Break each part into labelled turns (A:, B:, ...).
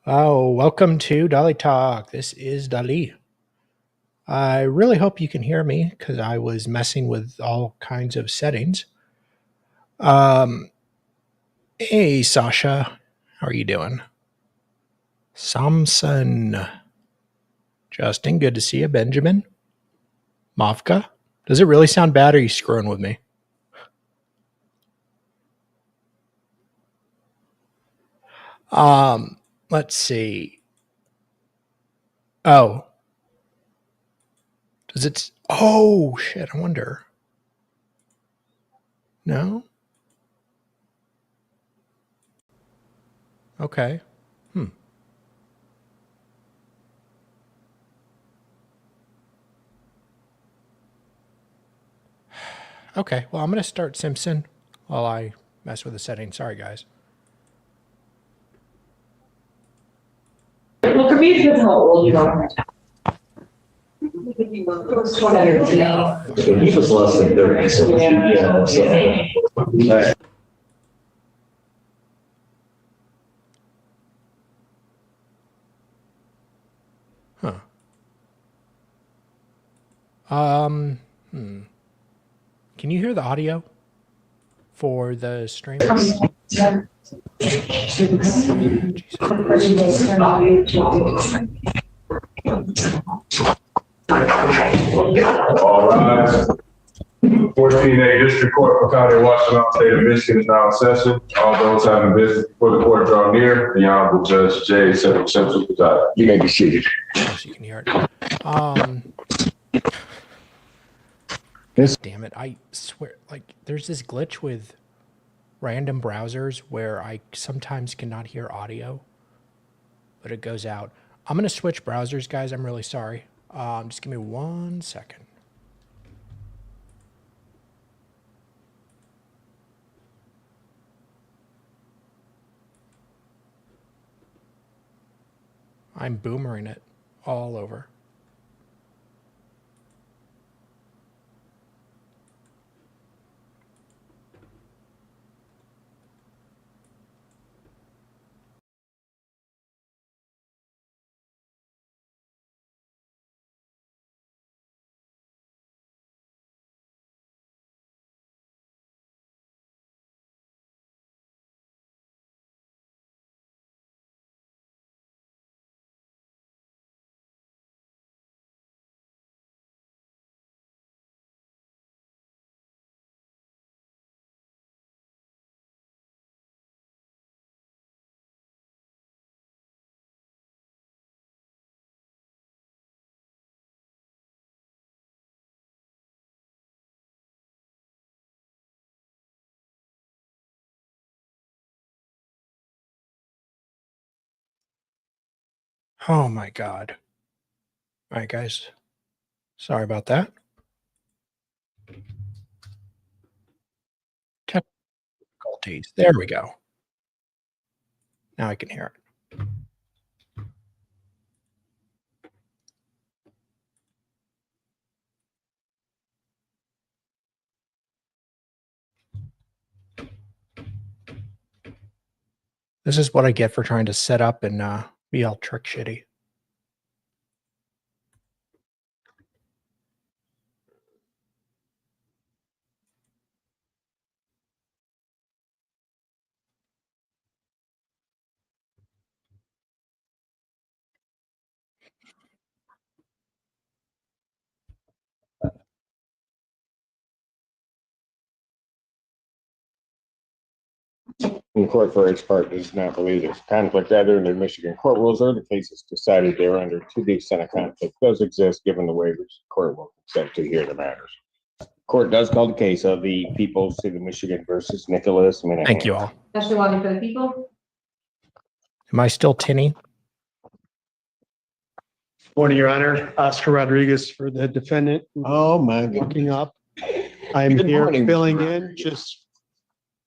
A: Oh, welcome to Dolly Talk. This is Dali. I really hope you can hear me because I was messing with all kinds of settings. Hey, Sasha. How are you doing? Samson. Justin, good to see you. Benjamin. Mafka. Does it really sound bad or are you screwing with me? Let's see. Oh. Does it? Oh, shit. I wonder. No? Okay. Okay. Well, I'm going to start Simpson while I mess with the settings. Sorry, guys.
B: Well, for me, it depends how old you are.
C: So he was less than 30, so we should be almost.
A: Huh. Can you hear the audio for the stream?
D: All right. 14A District Court for County of Washtenaw, State of Michigan is now in session. All those having business before the court draw near. The Honorable Judge Cedric Simpson presiding.
C: You may be seated.
A: Oh, so you can hear it. Damn it. I swear, like, there's this glitch with random browsers where I sometimes cannot hear audio, but it goes out. I'm going to switch browsers, guys. I'm really sorry. Just give me 1 second. I'm boomering it all over. Oh my God. All right, guys. Sorry about that. Difficulties. There we go. Now I can hear it. This is what I get for trying to set up and be all trick shitty.
C: The court, for its part, does not believe there's conflict either in the Michigan court rules or the cases decided thereunder. To the extent a conflict does exist, given the waivers, the court will consent to hear the matters. Court does call the case of the People State of Michigan versus Nicholas Minahan.
A: Thank you all.
B: Especially walking for the people.
A: Am I still tinny?
E: Morning, Your Honor. Oscar Rodriguez for the defendant.
C: Oh, my God.
E: Walking up. I'm
C: Good
E: here
C: morning.
E: filling in just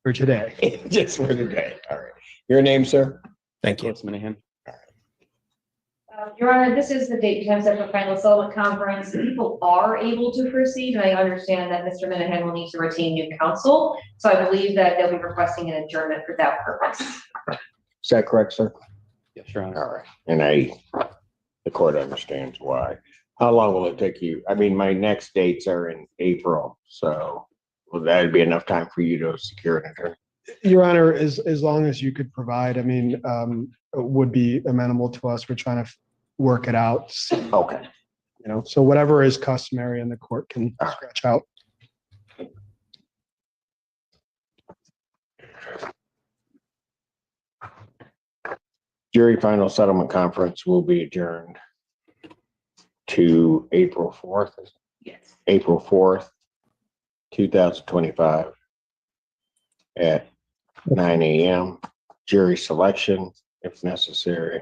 E: for today.
C: Just for the day. All right. Your name, sir?
A: Thank you.
E: Minahan.
B: Your Honor, this is the date and time set for final settlement conference. People are able to proceed, and I understand that Mr. Minahan will need to retain new counsel. So I believe that they'll be requesting an adjournment for that purpose.
C: Is that correct, sir?
E: Yes, Your Honor.
C: All right, and the court understands why. How long will it take you? I mean, my next dates are in April, so will that be enough time for you to secure an attorney?
E: Your Honor, as long as you could provide, I mean, it would be amenable to us. We're trying to work it out,
C: Okay,
E: so whatever is customary and the court can scratch out.
C: jury final settlement conference will be adjourned to April 4th.
B: Yes.
C: April 4th, 2025 at 9 a.m. Jury selection, if necessary,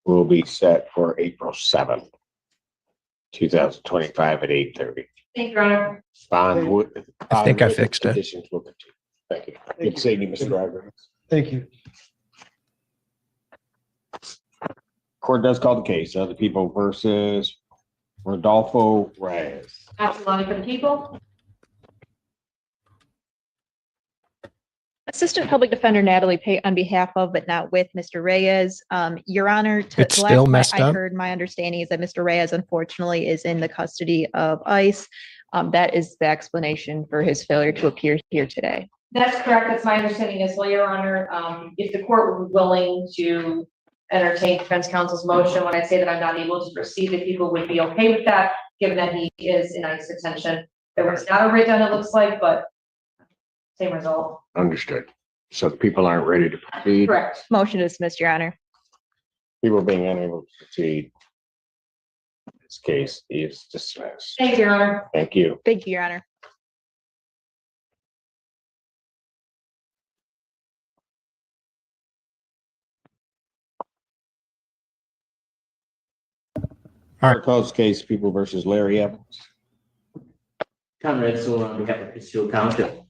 C: will be set for April 7th, 2025 at 8:30.
B: Thank you, Your Honor.
A: I think I fixed it.
C: Conditions will continue. Thank you. Good seeing you, Mr. Rodriguez.
E: Thank you.
C: Court does call the case of the people versus Rodolfo Reyes.
B: Absolutely for the people.
F: Assistant Public Defender Natalie Pate on behalf of, but not with Mr. Reyes. Your Honor,
A: It's
F: the
A: still
F: last
A: messed
F: I
A: up.
F: heard, my understanding is that Mr. Reyes unfortunately is in the custody of ICE. That is the explanation for his failure to appear here today.
B: That's correct. That's my understanding as well, Your Honor. If the court would be willing to entertain defense counsel's motion, when I say that I'm not able to proceed, the people would be okay with that, given that he is in ICE detention. There was not a writ done, it looks like, but same result.
C: Understood. So the people aren't ready to proceed.
B: Correct.
F: Motion to dismiss, Your Honor.
C: People being unable to proceed. This case is dismissed.
B: Thank you, Your Honor.
C: Thank you.
F: Thank you, Your Honor.
A: All
C: Court calls case People versus Larry Evans.
G: Conrad Sewell on behalf of Pittsfield Township.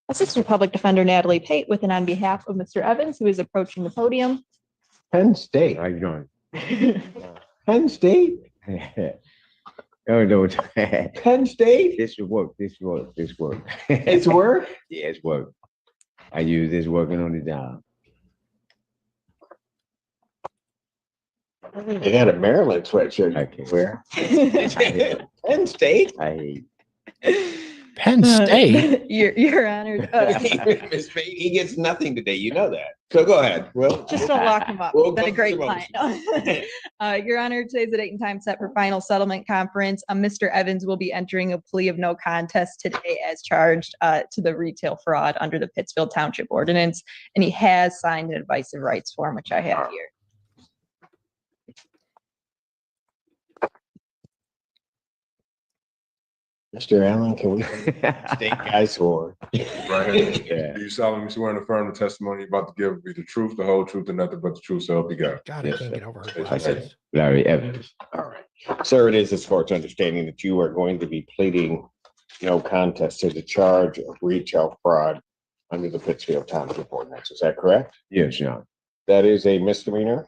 F: Assistant Public Defender Natalie Pate with and on behalf of Mr. Evans, who is approaching the podium.
C: Penn State.
H: How you doing?
C: Penn State.
H: Oh, no.
C: Penn State.
H: This work. This work.
C: It's work.
H: Yeah, it's work. I use this working on the job.
C: They had a Maryland sweatshirt I can wear. Penn State.
H: I hate.
A: Penn State.
F: Your Honor.
C: Miss Pate, he gets nothing today. You know that. So go ahead. Well,
F: Just don't lock him up.
C: We'll
F: He's been a
C: go
F: great
C: through
F: client. Your Honor, today's the date and time set for final settlement conference. Mr. Evans will be entering a plea of no contest today as charged to the retail fraud under the Pittsfield Township Ordinance, and he has signed an advice of rights form, which I have here.
C: Mr. Allen, can we state guys swore?
D: Right.
H: Yeah.
D: Do you solemnly swear and affirm the testimony you're about to give will be the truth, the whole truth, and nothing but the truth, so help you God?
A: God, I
H: Yes,
A: can't
H: sir.
A: get over
H: I
A: it.
H: said Larry Evans.
C: All right. Sir, it is this court's understanding that you are going to be pleading no contest to the charge of retail fraud under the Pittsfield Township Ordinance. Is that correct?
H: Yes, Your Honor.
C: That is a misdemeanor.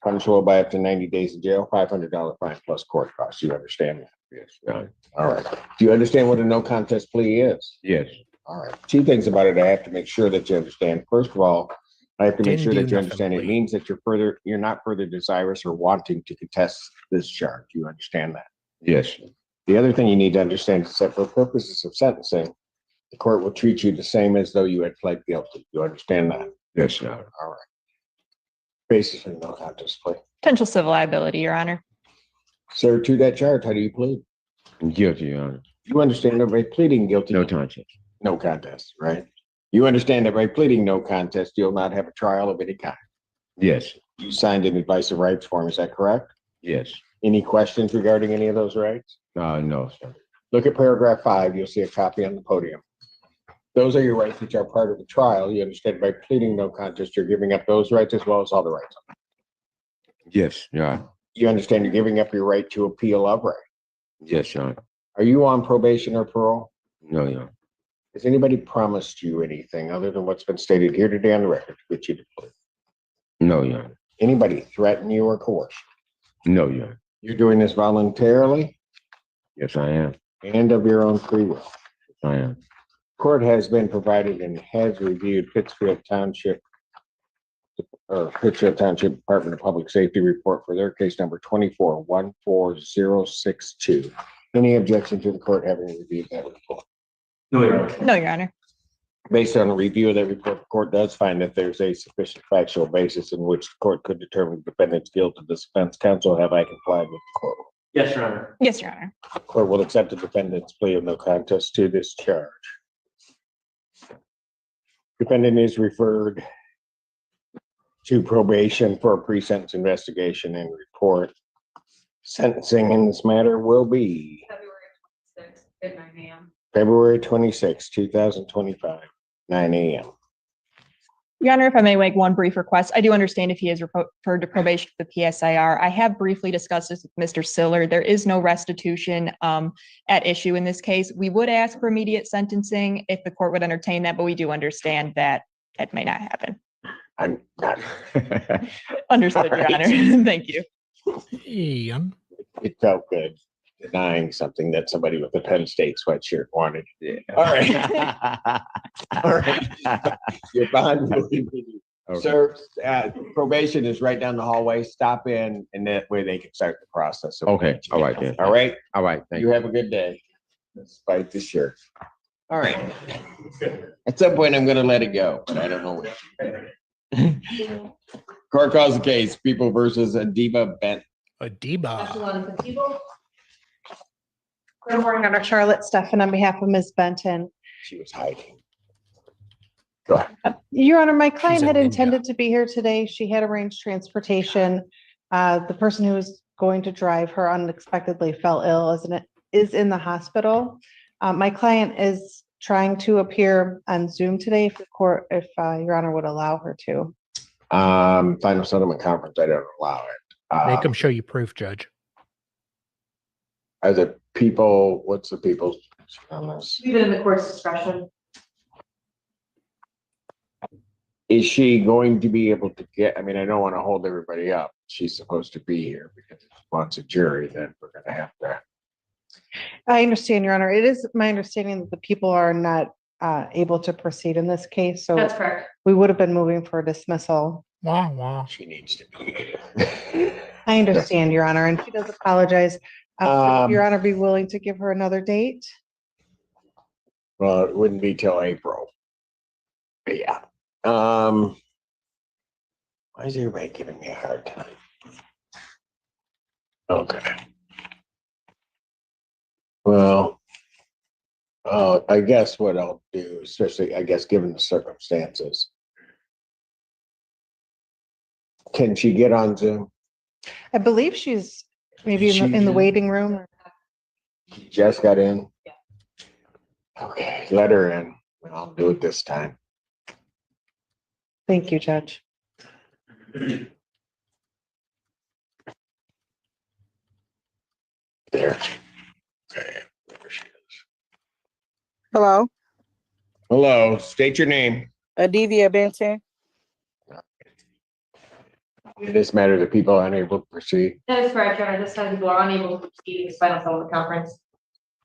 C: Punishable by up to 90 days in jail, $500 fine plus court costs. You understand that?
H: Yes, Your Honor.
C: All right. Do you understand what a no contest plea is?
H: Yes.
C: All right. Two things about it I have to make sure that you understand. First of all, I have to make
A: Didn't
C: sure
A: do
C: that you
A: nothing,
C: understand it
A: plea.
C: means that you're not further desirous or wanting to contest this charge. You understand that?
H: Yes.
C: The other thing you need to understand is that for purposes of sentencing, the court will treat you the same as though you had pled guilty. You understand that?
H: Yes, Your Honor.
C: All right. Basically, no contest plea.
F: Potential civil liability, Your Honor.
C: Sir, to that charge, how do you plead?
H: I'm guilty, Your Honor.
C: You understand that by pleading guilty,
H: No contest.
C: no contest, right? You understand that by pleading no contest, you'll not have a trial of any kind.
H: Yes.
C: You signed an advice of rights form, is that correct?
H: Yes.
C: Any questions regarding any of those rights?
H: No, sir.
C: Look at paragraph 5, you'll see a copy on the podium. Those are your rights which are part of the trial. You understand by pleading no contest, you're giving up those rights as well as all the rights.
H: Yes, Your Honor.
C: You understand you're giving up your right to appeal of right.
H: Yes, Your Honor.
C: Are you on probation or parole?
H: No, Your Honor.
C: Has anybody promised you anything other than what's been stated here today on the record to get you to plea?
H: No, Your Honor.
C: Anybody threaten you or coerce you?
H: No, Your Honor.
C: You're doing this voluntarily
H: Yes, I am.
C: and of your own free will.
H: Yes, I am.
C: Court has been provided and has reviewed Pittsfield Township Department of Public Safety report for their case number 24-14062. Any objection to the court having reviewed that report?
G: No, Your Honor.
F: No, Your Honor.
C: Based on a review of that report, the court does find that there's a sufficient factual basis in which the court could determine the defendant's guilt of this offense. Counsel, have I complied with the court?
G: Yes, Your Honor.
F: Yes, Your Honor.
C: Court will accept the defendant's plea of no contest to this charge. Defendant is referred to probation for a pre-sentence investigation and report. Sentencing in this matter will be
B: February 26th at 9 a.m.
C: February 26, 2025, 9 a.m.
F: Your Honor, if I may make one brief request, I do understand if he is referred to probation for the PSIR. I have briefly discussed this with Mr. Siller. There is no restitution at issue in this case. We would ask for immediate sentencing if the court would entertain that, but we do understand that that may not happen.
C: I'm not.
F: Understood, Your
C: All
F: Honor.
C: right.
F: Thank you.
A: Ian.
C: It felt good denying something that somebody with a Penn State sweatshirt wanted. All right. All right. Your bond will be
H: Okay.
C: served. Probation is right down the hallway. Stop in, and that way they can start the process.
H: Okay, all right then.
C: All right.
H: All right, thank
C: You
H: you.
C: have a good day. Despite the shirt. All right. At some point, I'm gonna let it go, but I don't know when. Court calls the case, People versus Adiba Bent.
A: Adiba.
B: Echelon people.
I: Good morning, Dr. Charlotte Steffen on behalf of Ms. Benton.
C: She was hiding. Go ahead.
I: Your Honor, my client
A: a
I: had
A: ninja.
I: intended to be here today. She had arranged transportation. The person who was going to drive her unexpectedly fell ill, is in the hospital. My client is trying to appear on Zoom today if Your Honor would allow her to.
C: Final settlement conference, I don't allow it.
A: Make them show you proof, Judge.
C: Are the people, what's the people's on this?
B: Leave it in the court's discretion.
C: Is she going to be able to get, I mean, I don't want to hold everybody up. She's supposed to be here because if she wants a jury, then we're gonna have to.
I: I understand, Your Honor. It is my understanding that the people are not able to proceed in this case, so
B: That's correct.
I: we would have been moving for dismissal.
A: Wah, wah.
C: She needs to be here.
I: I understand, Your Honor, and she does apologize. Would
C: Um,
I: Your Honor, be willing to give her another date?
C: Well, it wouldn't be till April. But yeah. Why is everybody giving me a hard time? Okay. Well, I guess what I'll do, especially, I guess, given the circumstances. Can she get on Zoom?
I: I believe she's maybe in the waiting room.
C: She just got in? Okay, let her in. I'll do it this time.
I: Thank you, Judge.
C: There. Okay, there she is.
J: Hello,
C: Hello, state your name.
J: Adivia Benton.
C: In this matter, the people are unable to proceed.
B: That is correct, Your Honor. This time people are unable to proceed in this final settlement conference.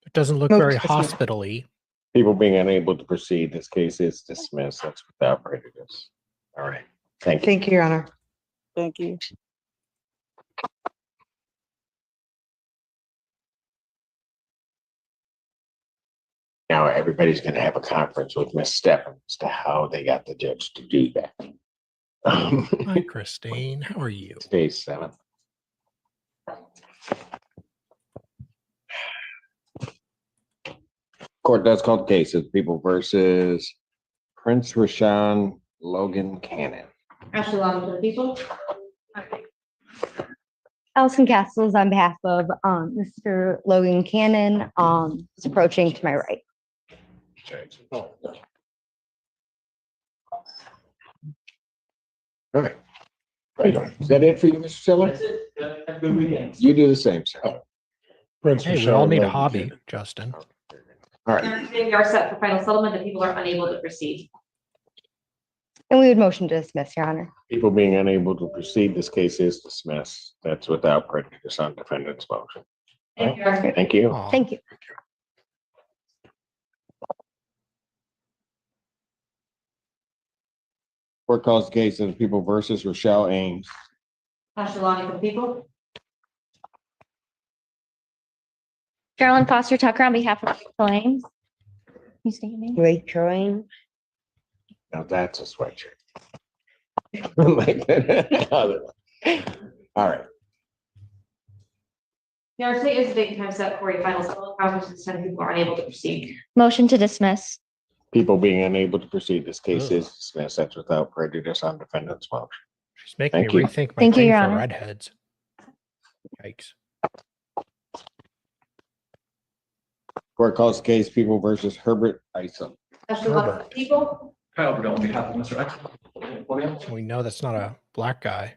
A: It doesn't look
I: No,
A: very
I: just a minute.
A: hospital-y.
C: People being unable to proceed, this case is dismissed. That's without prejudice. All right, thank you.
I: Thank you, Your Honor.
J: Thank you.
C: Now, everybody's gonna have a conference with Miss Steffen as to how they got the judge to do that.
A: Hi, Christine. How are you?
C: Today's 7th. Court does call the cases, People versus Prince Rashawn Logan Cannon.
B: Echelon to the people.
K: Allison Castles on behalf of Mr. Logan Cannon, is approaching to my right.
C: All right. Right on. Is that it for you, Mr. Siller?
G: That's it. Have a good weekend.
C: You do the same, sir.
A: Hey, we all need a hobby, Justin.
C: All right.
B: Today we are set for final settlement. The people are unable to proceed.
K: And we would motion to dismiss, Your Honor.
C: People being unable to proceed, this case is dismissed. That's without prejudice on defendant's motion.
B: Thank you, Your Honor.
C: Thank you.
A: Aw.
K: Thank you.
C: Court calls the case of the people versus Rochelle Ames.
B: Ashley Lonnie for the people.
K: Carolyn Foster Tucker on behalf of Rachel Ames. You state your name? Rachel Ames.
C: Now that's a sweatshirt. Like that other one. All right.
B: Your Honor, today is the date and time set for a final settlement conference. This time people are unable to proceed.
K: Motion to dismiss.
C: People being unable to proceed, this case is dismissed. That's without prejudice on defendant's motion.
A: She's making
C: Thank
A: me
C: you.
A: rethink my
K: Thank you,
A: claim
K: Your
A: for
K: Honor.
A: redheads. Yikes.
C: Court calls the case people versus Herbert Isom.
B: Ashley Lonnie for the people.
L: Kyle Burdell on behalf of Mr. X.
A: We know that's not a black guy.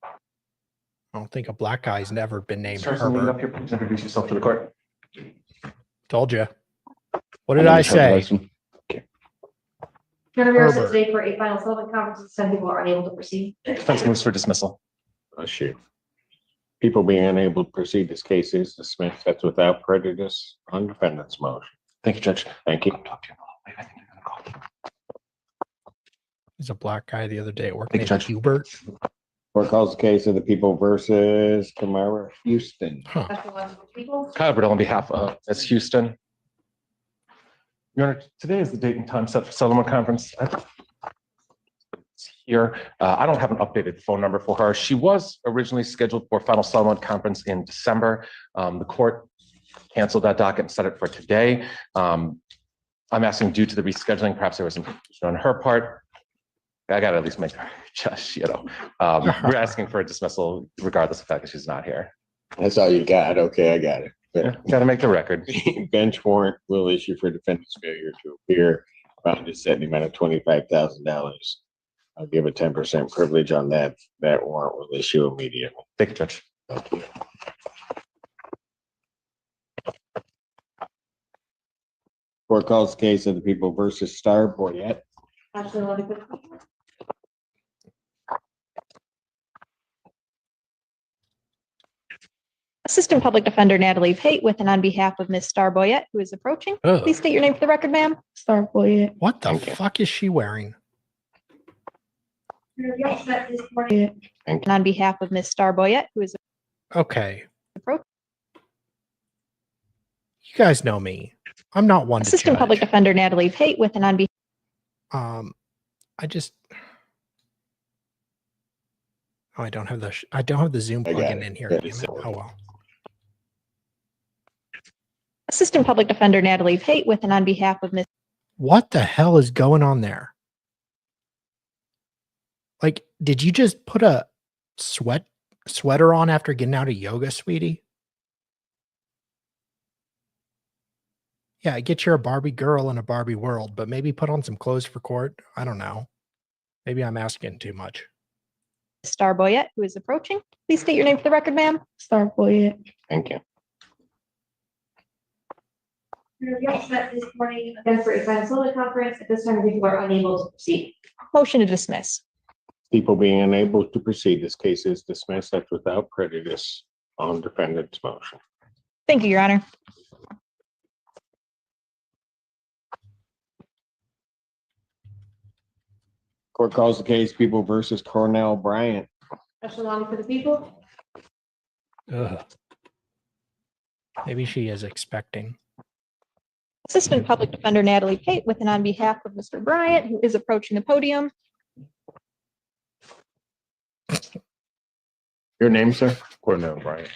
A: I don't think a black guy's never been named
L: Sir, so lead
A: Herbert.
L: up here, please introduce yourself to the court.
A: Told you. What did I say?
B: Your Honor, we are set
A: Herbert.
B: today for a final settlement conference. This time people are unable to proceed.
L: Defense moves for dismissal.
C: Oh, shoot. People being unable to proceed, this case is dismissed. That's without prejudice on defendant's motion.
L: Thank you, Judge.
C: Thank you.
L: Talk to you. Wait, I think they're gonna call.
A: There's a black guy the other day at work
L: Thank you,
A: named
L: Judge.
A: Hubert.
C: Court calls the case of the people versus Tamara Houston.
A: Huh.
B: Ashley Lonnie for the people.
L: Kyle Burdell on behalf of Ms. Houston. Your Honor, today is the date and time set for settlement conference. It's here. I don't have an updated phone number for her. She was originally scheduled for final settlement conference in December. The court canceled that docket and set it for today. I'm asking due to the rescheduling, perhaps there was some confusion on her part. I gotta at least make her just, we're asking for a dismissal regardless of the fact that she's not here.
C: That's all you got. Okay, I got it.
L: Yeah, gotta make the record.
C: Bench warrant will issue for defendant's failure to appear. Found to set the amount of $25,000. I'll give a 10% privilege on that. That warrant will issue immediately.
L: Thank you, Judge.
C: Thank you. Court calls the case of the people versus Star Boyette.
B: Ashley Lonnie for the people.
F: Assistant Public Defender Natalie Pate with and on behalf of Ms. Star Boyette, who is approaching.
A: Ugh.
F: Please state your name for the record, ma'am. Star Boyette.
A: What the
C: Thank you.
A: fuck is she wearing?
B: Your Honor, we are set this morning.
F: And on behalf of Ms. Star Boyette, who is
A: Okay.
F: approaching.
A: You guys know me. I'm not one to
F: Assistant Public
A: judge.
F: Defender Natalie Pate with and on behalf.
A: I just. Oh, I don't have the Zoom
C: I got
A: plugin
C: it.
A: in here.
C: Yeah,
A: Damn
C: it's
A: it.
C: still
A: Oh well.
F: Assistant Public Defender Natalie Pate with and on behalf of Ms.
A: What the hell is going on there? Like, did you just put a sweater on after getting out of yoga, sweetie? Yeah, I get you're a Barbie girl in a Barbie world, but maybe put on some clothes for court. I don't know. Maybe I'm asking too much.
F: Star Boyette, who is approaching. Please state your name for the record, ma'am. Star Boyette.
C: Thank you.
B: Your Honor, we are set this morning again for a final settlement conference. At this time, people are unable to proceed.
F: Motion to dismiss.
C: People being unable to proceed, this case is dismissed. That's without prejudice on defendant's motion.
F: Thank you, Your Honor.
C: Court calls the case people versus Cornell Bryant.
B: Ashley Lonnie for the people.
A: Ugh. Maybe she is expecting.
F: Assistant Public Defender Natalie Pate with and on behalf of Mr. Bryant, who is approaching the podium.
C: Your name, sir? Cornell Bryant.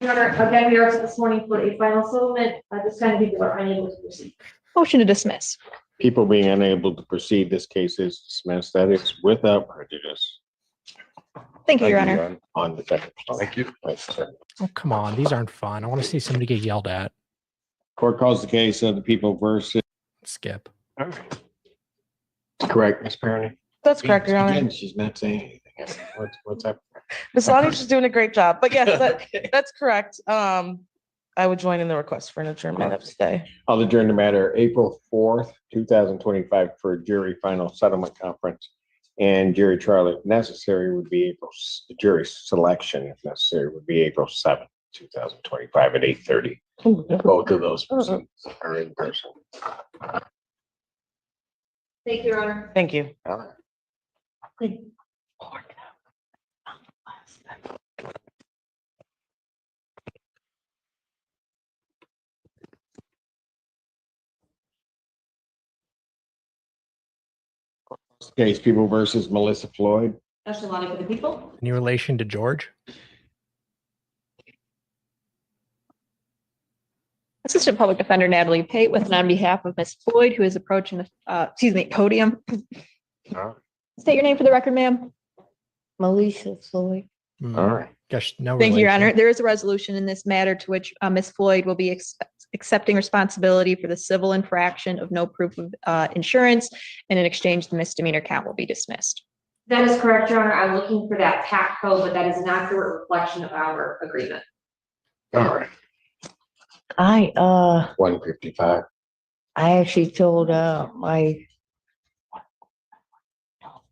B: Your Honor, again, we are set this morning for a final settlement. At this time, people are unable to proceed.
F: Motion to dismiss.
C: People being unable to proceed, this case is dismissed. That is without prejudice
F: Thank you, Your Honor.
C: on defendant's motion.
L: Thank you.
C: Thanks, sir.
A: Oh, come on. These aren't fun. I want to see somebody get yelled at.
C: Court calls the case of the people versus.
A: Skip.
C: Correct, Ms. Perry.
J: That's correct, Your Honor.
C: Again, she's not saying anything. What's up?
J: Ms. Lonnie's just doing a great job, but yes, that's correct. I would join in the request for an adjournment of today.
C: I'll adjourn the matter April 4th, 2025 for jury final settlement conference and jury trial if necessary would be jury selection if necessary would be April 7th, 2025 at 8:30. Both of those proceedings are in person.
B: Thank you, Your Honor.
J: Thank you.
K: Good.
C: Case People versus Melissa Floyd.
B: Ashley Lonnie for the people.
A: Any relation to George?
F: Assistant Public Defender Natalie Pate with and on behalf of Ms. Floyd, who is approaching the podium. State your name for the record, ma'am.
K: Melissa Floyd.
A: Hmm,
C: All right.
A: Gosh, no
F: Thank you, Your
A: relation.
F: Honor. There is a resolution in this matter to which Ms. Floyd will be accepting responsibility for the civil infraction of no proof of insurance, and in exchange, the misdemeanor count will be dismissed.
B: That is correct, Your Honor. I'm looking for that PAC code, but that is an accurate reflection of our agreement.
C: All right.
K: I
C: 155.
K: I actually told my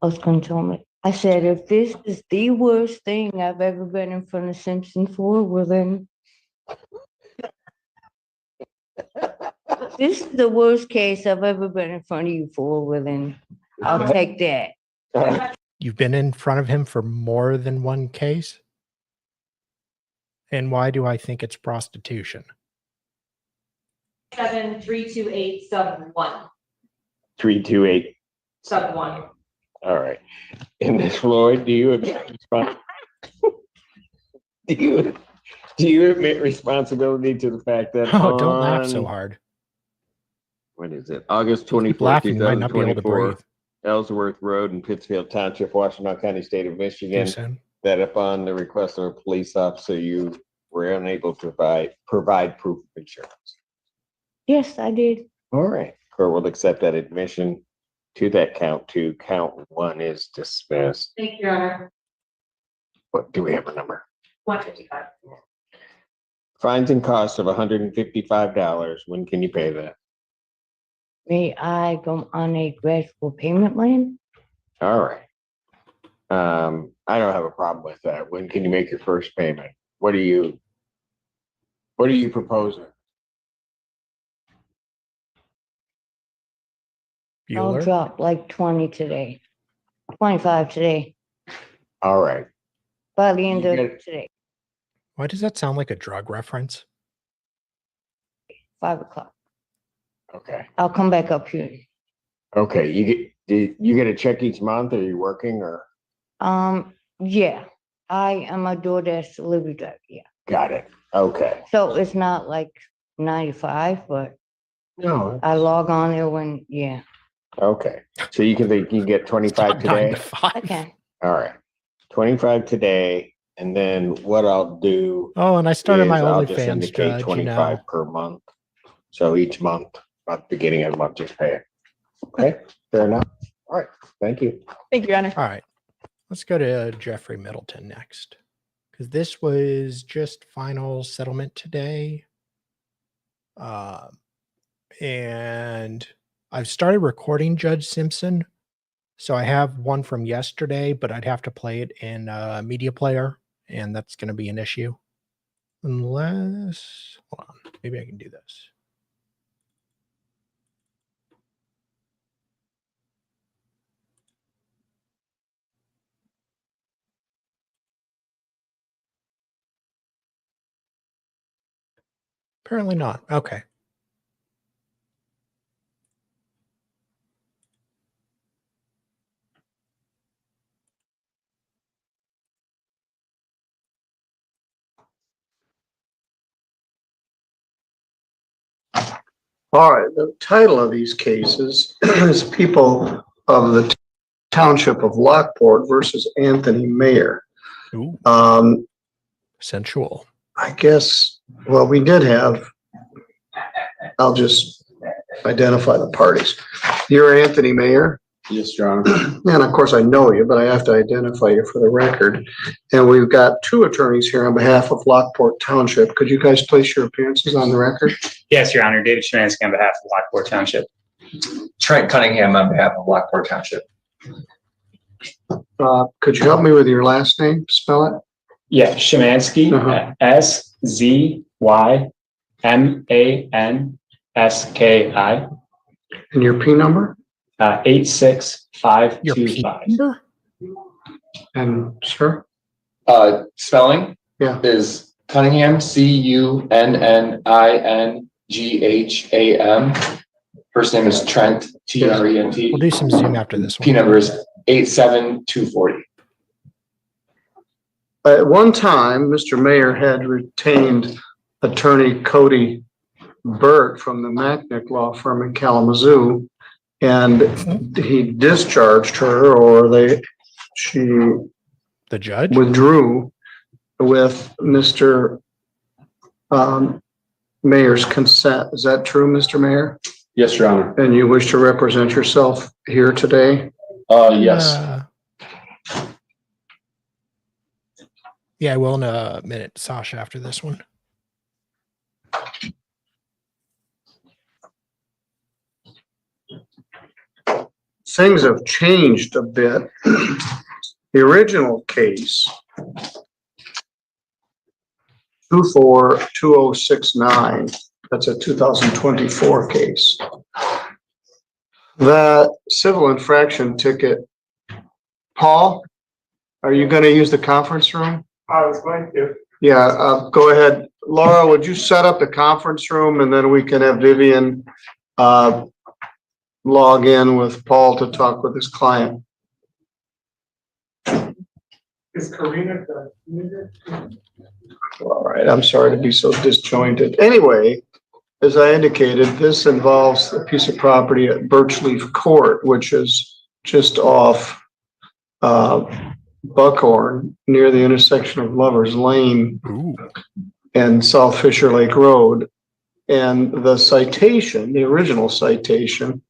K: husband told me, I said, if this is the worst thing I've ever been in front of Simpson for, well then this is the worst case I've ever been in front of you for, well then I'll take that.
A: You've been in front of him for more than one case? And why do I think it's prostitution?
B: 7328 sub 1.
C: 328.
B: Sub 1.
C: All right. And Ms. Floyd, do you admit do you admit responsibility to the fact that
A: Oh, don't laugh so
C: on-
A: hard.
C: What is it? August
A: Keep
C: 24,
A: laughing, you might not be able to
C: 2024,
A: breathe.
C: Ellsworth Road in Pittsfield Township, Washtenaw County, State of
A: Too
C: Michigan,
A: soon.
C: that upon the request of a police officer, you were unable to provide proof of insurance.
K: Yes, I did.
C: All right. Court will accept that admission to that count. To count 1 is dismissed.
B: Thank you, Your Honor.
C: What do we have a number?
B: 155.
C: Fines and costs of $155. When can you pay that?
K: May I go on a gradual payment plan?
C: All right. I don't have a problem with that. When can you make your first payment? What are you proposing?
K: I'll
A: Bueller?
K: drop like 20 today, 25 today,
C: All right.
K: by the end
C: You
K: of
C: get it.
K: today,
A: Why does that sound like a drug reference?
K: 5 o'clock.
C: Okay.
K: I'll come back up here.
C: Okay. You get a check each month? Are you working or?
K: Yeah, I am a DoorDash delivery driver, yeah.
C: Got it. Okay.
K: So it's not like 95, but
C: No.
K: I log on there when, yeah,
C: Okay. So you can get 25
A: Not 9
C: today?
A: to 5.
K: I can.
C: All right. 25 today. And then what I'll do
A: Oh, and I started my
C: is I'll just
A: OnlyFans,
C: indicate
A: Judge,
C: 25 per month. So each month, at the beginning of the month, just pay it. Okay, fair enough. All right, thank you.
F: Thank you, Your Honor.
A: All right. Let's go to Jeffrey Middleton next. Because this was just final settlement today. And I've started recording Judge Simpson. So I have one from yesterday, but I'd have to play it in a media player. And that's going to be an issue. Unless, hold on, maybe I can do this. Apparently not. Okay.
M: All right, the title of these cases is People of the Township of Lockport versus Anthony Mayer.
A: Ooh, sensual.
M: I guess, well, we did have, I'll just identify the parties. You're Anthony Mayer.
C: Yes, John.
M: And of course, I know you, but I have to identify you for the record. And we've got two attorneys here on behalf of Lockport Township. Could you guys place your appearances on the record?
N: Yes, Your Honor. David Szymanski on behalf of Lockport Township.
O: Trent Cunningham on behalf of Lockport Township.
M: Could you help me with your last name? Spell it.
N: Yeah, Szymanski, SZYMANSKI.
M: And your P number?
A: Your
N: 86525.
A: number?
M: And sir?
O: Spelling
M: Yeah.
O: is Cunningham, Cunningham. First name is Trent, Trent.
A: We'll do some Zoom after this
O: P
A: one.
O: number is 87240.
M: At one time, Mr. Mayor had retained attorney Cody Burt from the Macknick Law Firm in Kalamazoo. And he discharged her, or she
A: The judge?
M: withdrew with Mr. Mayor's consent. Is that true, Mr. Mayor?
D: Yes, Your Honor.
M: And you wish to represent yourself here today?
D: Yes.
A: Yeah, I will in a minute, Sasha, after this one.
M: Things have changed a bit. The original case, 242069, that's a 2024 case. The civil infraction ticket, Paul, are you going to use the conference room?
E: I was going to.
M: Yeah, go ahead. Laura, would you set up the conference room and then we can have Vivian log in with Paul to talk with his client.
E: Is Karina
M: All right, I'm sorry to be so disjointed. Anyway, as I indicated, this involves a piece of property at Birchleaf Court, which is just off Buckhorn near the intersection of Lover's Lane and South Fisher Lake Road. And the citation, the original citation,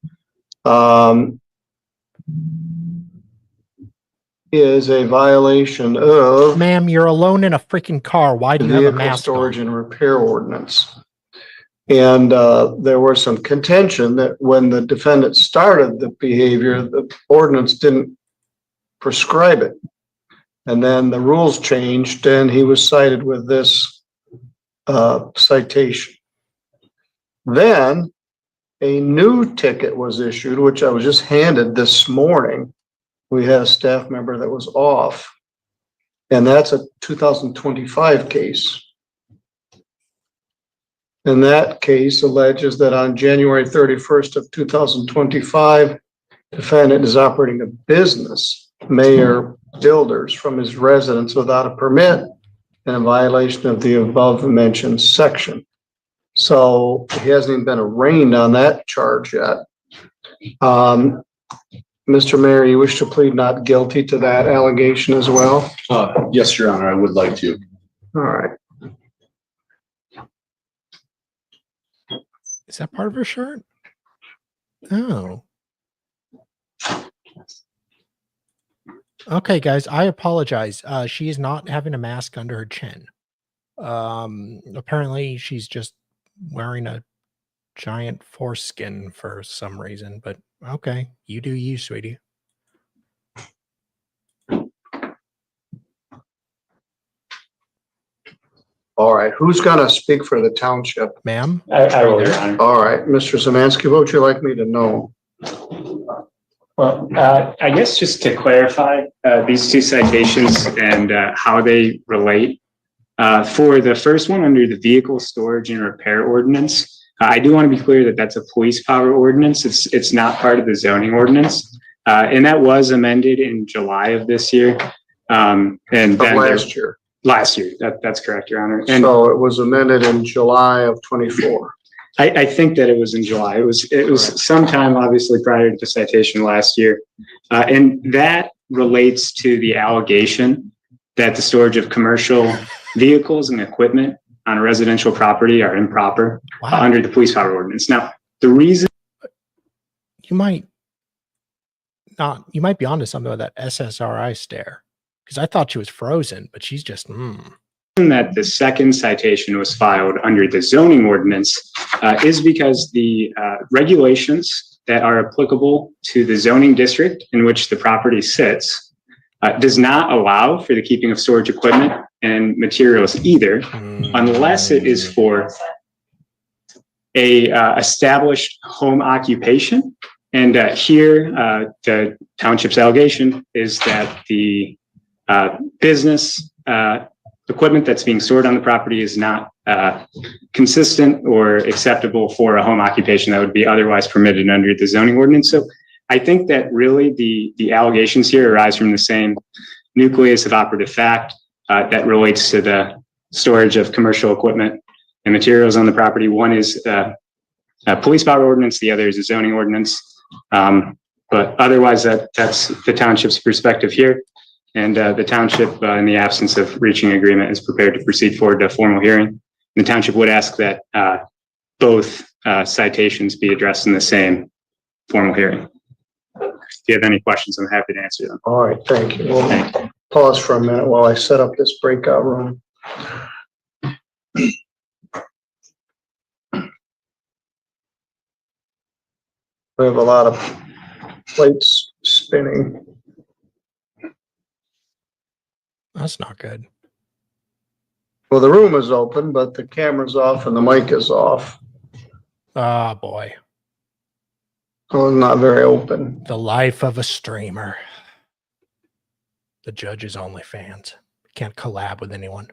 M: is a violation of.
A: Ma'am, you're alone in a freaking car. Why do you have a mask
M: Storage and repair ordinance. And there was some contention that when the defendant started the behavior, the ordinance didn't prescribe it. And then the rules changed and he was cited with this citation. Then a new ticket was issued, which I was just handed this morning. We had a staff member that was off. And that's a 2025 case. And that case alleges that on January 31st of 2025, defendant is operating a business, Mayor Builders, from his residence without a permit and in violation of the above mentioned section. So he hasn't even been arraigned on that charge yet. Mr. Mayor, you wish to plead not guilty to that allegation as well?
D: Yes, Your Honor, I would like to.
M: All right.
A: Is that part of her shirt? Oh. Okay, guys, I apologize. She is not having a mask under her chin. Apparently she's just wearing a giant foreskin for some reason, but okay, you do you, sweetie.
M: All right, who's gonna speak for the township?
A: Ma'am?
N: I will, Your Honor.
M: All right, Mr. Zemansky, what would you like me to know?
N: Well, I guess just to clarify these two citations and how they relate. For the first one, under the vehicle storage and repair ordinance, I do want to be clear that that's a police power ordinance. It's not part of the zoning ordinance. And that was amended in July of this year. And then
M: Last year.
N: Last year, that's correct, Your Honor. And
M: So it was amended in July of 24.
N: I think that it was in July. It was sometime obviously prior to the citation last year. And that relates to the allegation that the storage of commercial vehicles and equipment on a residential property are improper under the police power ordinance. Now, the reason
A: You might be onto something with that SSRI stare. Because I thought she was frozen, but she's just
N: that the second citation was filed under the zoning ordinance is because the regulations that are applicable to the zoning district in which the property sits does not allow for the keeping of storage equipment and materials either, unless it is for a established home occupation And here, the township's allegation is that the business equipment that's being stored on the property is not consistent or acceptable for a home occupation that would be otherwise permitted under the zoning ordinance. So I think that really the allegations here arise from the same nucleus of operative fact that relates to the storage of commercial equipment and materials on the property. One is a police power ordinance, the other is a zoning ordinance. But otherwise, that's the township's perspective here. And the township, in the absence of reaching agreement, is prepared to proceed forward to a formal hearing. The township would ask that both citations be addressed in the same formal hearing. If you have any questions, I'm happy to answer them.
M: All right, thank you. We'll pause for a minute while I set up this breakout room. We have a lot of plates spinning.
A: That's not good.
M: Well, the room is open, but the camera's off and the mic is off.
A: Oh boy.
M: So it's not very open.
A: The life of a streamer. The Judge's OnlyFans. Can't collab with anyone.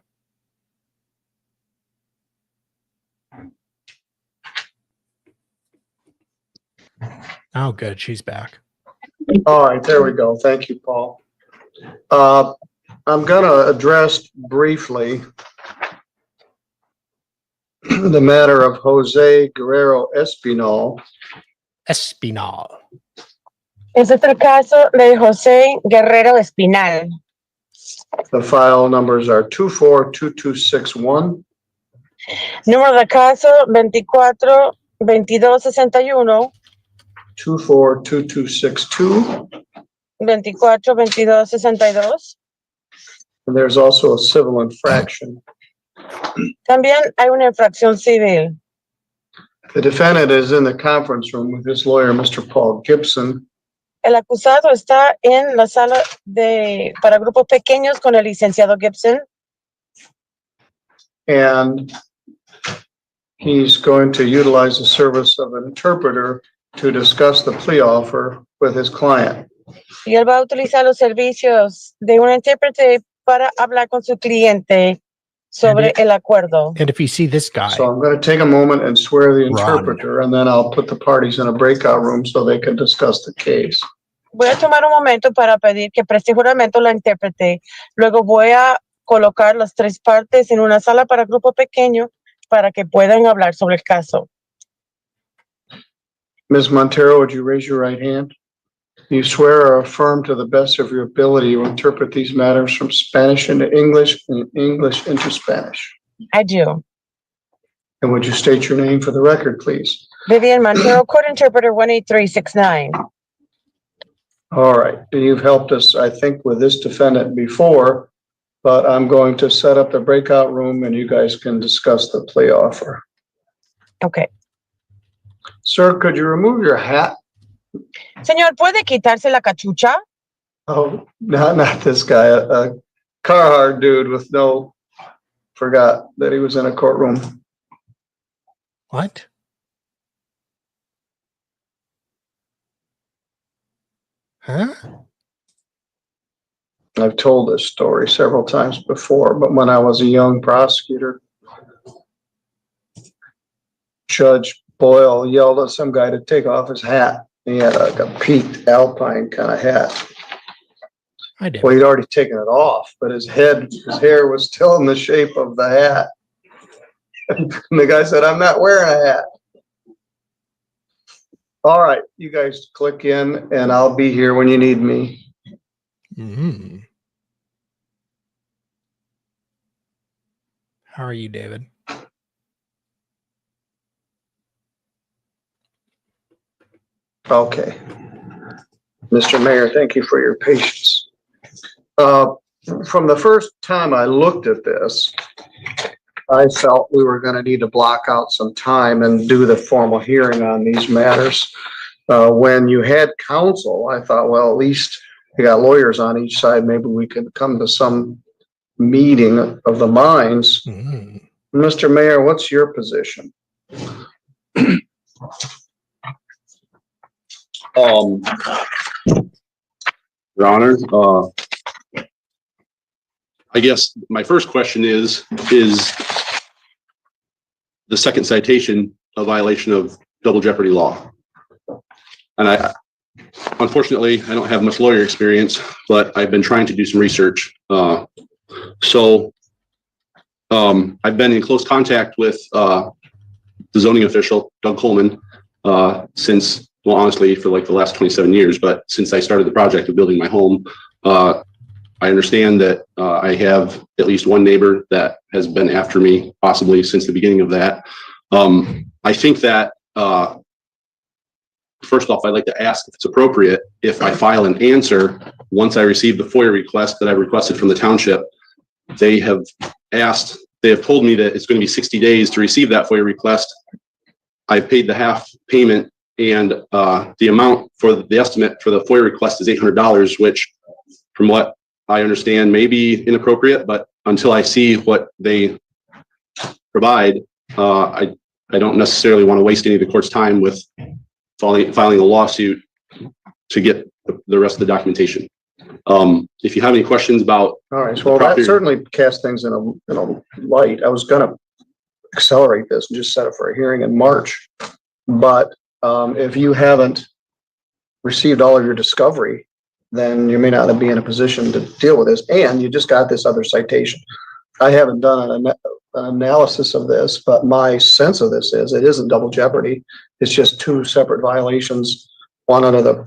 A: Oh, good. She's back.
M: All right, there we go. Thank you, Paul. I'm gonna address briefly the matter of Jose Guerrero Espinal.
A: Espinal.
J: Este es el caso de José Guerrero Espinal.
M: The file numbers are 242261,
J: Número de caso 24-2261,
M: 242262,
J: 24-2262.
M: and there's also a civil infraction.
J: También hay una infracción civil.
M: The defendant is in the conference room with his lawyer, Mr. Paul Gibson.
J: El acusado está en la sala para grupos pequeños con el licenciado Gibson.
M: And he's going to utilize the service of an interpreter to discuss the plea offer with his client.
J: Y él va a utilizar los servicios de un intérprete para hablar con su cliente sobre el acuerdo.
A: And if you see this guy,
M: So I'm going to take a moment and swear the interpreter, and then I'll put the parties in a breakout room so they can discuss the case.
J: Voy a tomar un momento para pedir que preste juramento la intérprete. Luego voy a colocar las tres partes en una sala para grupo pequeño para que puedan hablar sobre el caso.
M: Ms. Montero, would you raise your right hand? You swear or affirm to the best of your ability to interpret these matters from Spanish into English and English into Spanish.
J: I do.
M: And would you state your name for the record, please?
J: Vivian Montero, Court Interpreter 18369.
M: All right, you've helped us, I think, with this defendant before, but I'm going to set up the breakout room and you guys can discuss the plea offer.
J: Okay.
M: Sir, could you remove your hat?
J: Señor, ¿puede quitarse la cachucha?
M: Oh, not this guy, a Carhartt dude with forgot that he was in a courtroom.
A: what? Huh?
M: I've told this story several times before, but when I was a young prosecutor, Judge Boyle yelled at some guy to take off his hat. He had like a peaked alpine kind of hat.
A: I did.
M: Well, he'd already taken it off, but his hair was still in the shape of the hat. And the guy said, "I'm not wearing a hat." All right, you guys click in and I'll be here when you need me.
A: Mm-hmm. How are you, David?
M: Okay. Mr. Mayor, thank you for your patience. From the first time I looked at this, I felt we were going to need to block out some time and do the formal hearing on these matters. When you had counsel, I thought, well, at least we got lawyers on each side. Maybe we could come to some meeting of the minds.
A: Mm-hmm.
M: Mr. Mayor, what's your position?
P: Your Honor, I guess my first question is the second citation a violation of double jeopardy law? And unfortunately, I don't have much lawyer experience, but I've been trying to do some research. I've been in close contact with the zoning official, Doug Coleman, since, well, honestly, for like the last 27 years, but since I started the project of building my home, I understand that I have at least one neighbor that has been after me, possibly since the beginning of that. I think that, first off, I'd like to ask if it's appropriate if I file an answer once I receive the FOIA request that I requested from the township. They have told me that it's going to be 60 days to receive that FOIA request. I've paid the half payment, and the amount for the estimate for the FOIA request is $800, which from what I understand may be inappropriate, but until I see what they provide, I don't necessarily want to waste any of the court's time with filing a lawsuit to get the rest of the documentation. If you have any questions about.
M: All right, well, that certainly casts things in a light. I was gonna accelerate this and just set it for a hearing in March. But if you haven't received all of your discovery, then you may not be in a position to deal with this. And you just got this other citation. I haven't done an analysis of this, but my sense of this is it isn't double jeopardy. It's just two separate violations, one under the,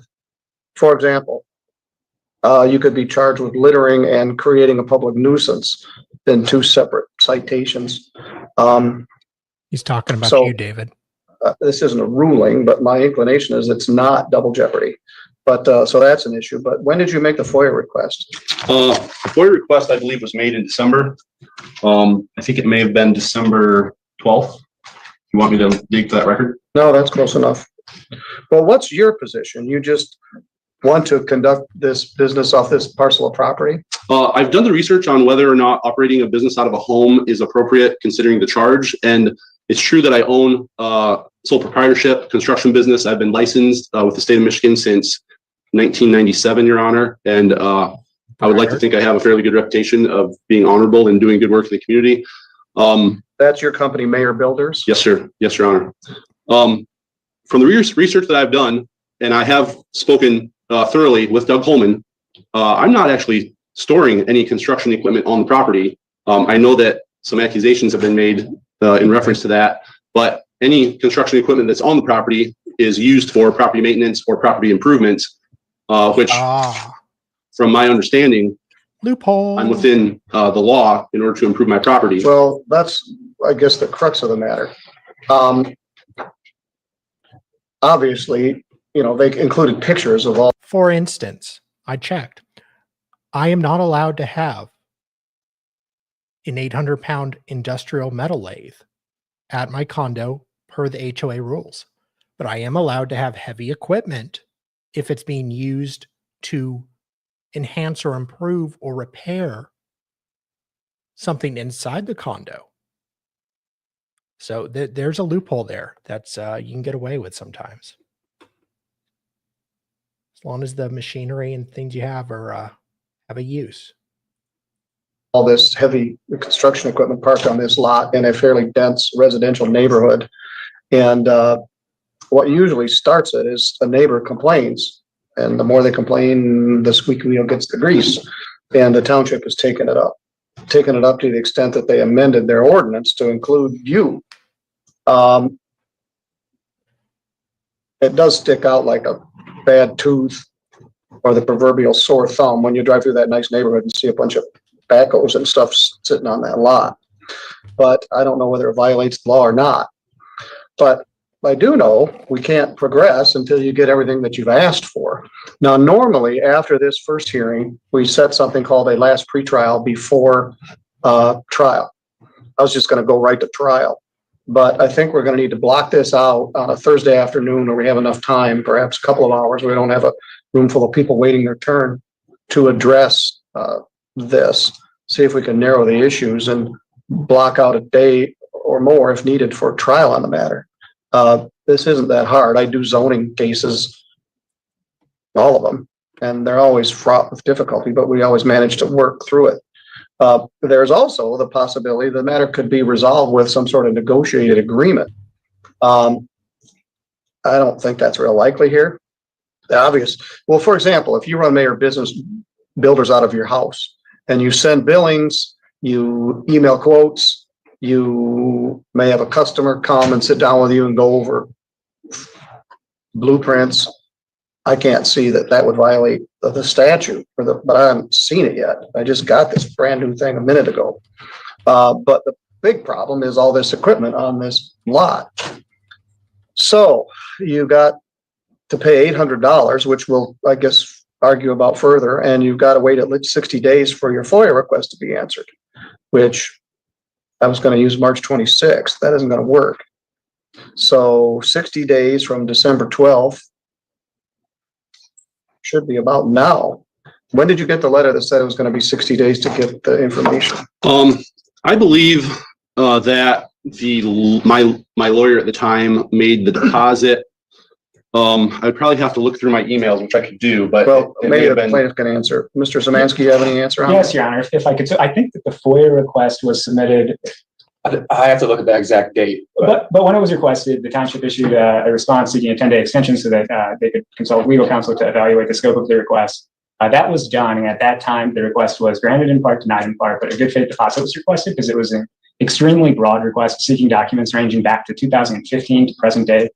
M: for example, you could be charged with littering and creating a public nuisance in two separate citations.
A: He's talking about you, David.
M: This isn't a ruling, but my inclination is it's not double jeopardy. But so that's an issue. But when did you make the FOIA request?
P: The FOIA request, I believe, was made in December. I think it may have been December 12th. You want me to dig to that record?
M: No, that's close enough. Well, what's your position? You just want to conduct this business off this parcel of property?
P: I've done the research on whether or not operating a business out of a home is appropriate considering the charge. And it's true that I own sole proprietorship construction business. I've been licensed with the state of Michigan since 1997, Your Honor. And I would like to think I have a fairly good reputation of being honorable and doing good work in the community.
M: That's your company, Mayor Builders?
P: Yes, sir. Yes, Your Honor. From the research that I've done, and I have spoken thoroughly with Doug Coleman, I'm not actually storing any construction equipment on the property. I know that some accusations have been made in reference to that, but any construction equipment that's on the property is used for property maintenance or property improvements, which from my understanding,
A: loophole, I'm
P: within the law in order to improve my property.
M: Well, that's, I guess, the crux of the matter. Obviously, you know, they included pictures of all.
A: For instance, I checked. I am not allowed to have an 800-pound industrial metal lathe at my condo per the HOA rules, but I am allowed to have heavy equipment if it's being used to enhance or improve or repair something inside the condo. So there's a loophole there that's you can get away with sometimes. As long as the machinery and things you have are have a use.
M: All this heavy construction equipment parked on this lot in a fairly dense residential neighborhood. And what usually starts it is a neighbor complains. And the more they complain, the squeaky wheel gets the grease. And the township has taken it up to the extent that they amended their ordinance to include you. It does stick out like a bad tooth or the proverbial sore thumb when you drive through that nice neighborhood and see a bunch of backhoes and stuff sitting on that lot. But I don't know whether it violates the law or not. But I do know we can't progress until you get everything that you've asked for. Now, normally after this first hearing, we set something called a last pretrial before trial. I was just going to go right to trial. But I think we're going to need to block this out on a Thursday afternoon where we have enough time, perhaps a couple of hours. We don't have a room full of people waiting their turn to address this. See if we can narrow the issues and block out a day or more if needed for trial on the matter. This isn't that hard. I do zoning cases all of them, and they're always fraught with difficulty, but we always manage to work through it. There's also the possibility the matter could be resolved with some sort of negotiated agreement. I don't think that's real likely here. Well, for example, if you run Mayor Business Builders out of your house and you send billings, you email quotes, you may have a customer come and sit down with you and go over blueprints. I can't see that would violate the statute, but I haven't seen it yet. I just got this brand new thing a minute ago. But the big problem is all this equipment on this lot. So you got to pay $800, which we'll, I guess, argue about further, and you've got to wait at least 60 days for your FOIA request to be answered, which I was going to use March 26th. That isn't going to work. So 60 days from December 12th should be about now. When did you get the letter that said it was going to be 60 days to get the information?
P: I believe that my lawyer at the time made the deposit. I'd probably have to look through my emails, which I could do, but
M: well, maybe the plaintiff can answer. Mr. Szymanski, you have any answer on
N: Yes, Your Honor, if I could. So I think that the FOIA request was submitted.
O: I have to look at the exact date.
N: But when it was requested, the township issued a response seeking a 10-day extension so that they could consult legal counsel to evaluate the scope of the request. That was done, and at that time, the request was granted in part, denied in part, but a good faith deposit was requested because it was an extremely broad request seeking documents ranging back to 2015 to present day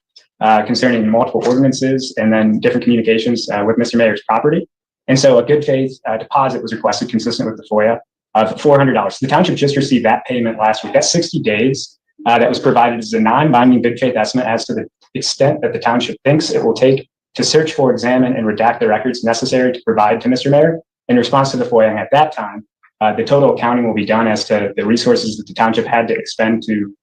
N: concerning multiple ordinances and then different communications with Mr. Mayor's property. And so a good faith deposit was requested consistent with the FOIA of $400. The township just received that payment last week. That's 60 days. That was provided as a non-binding good faith estimate as to the extent that the township thinks it will take to search for, examine, and redact the records necessary to provide to Mr. Mayor in response to the FOIA. And at that time, the total accounting will be done as to the resources that the township had to expend to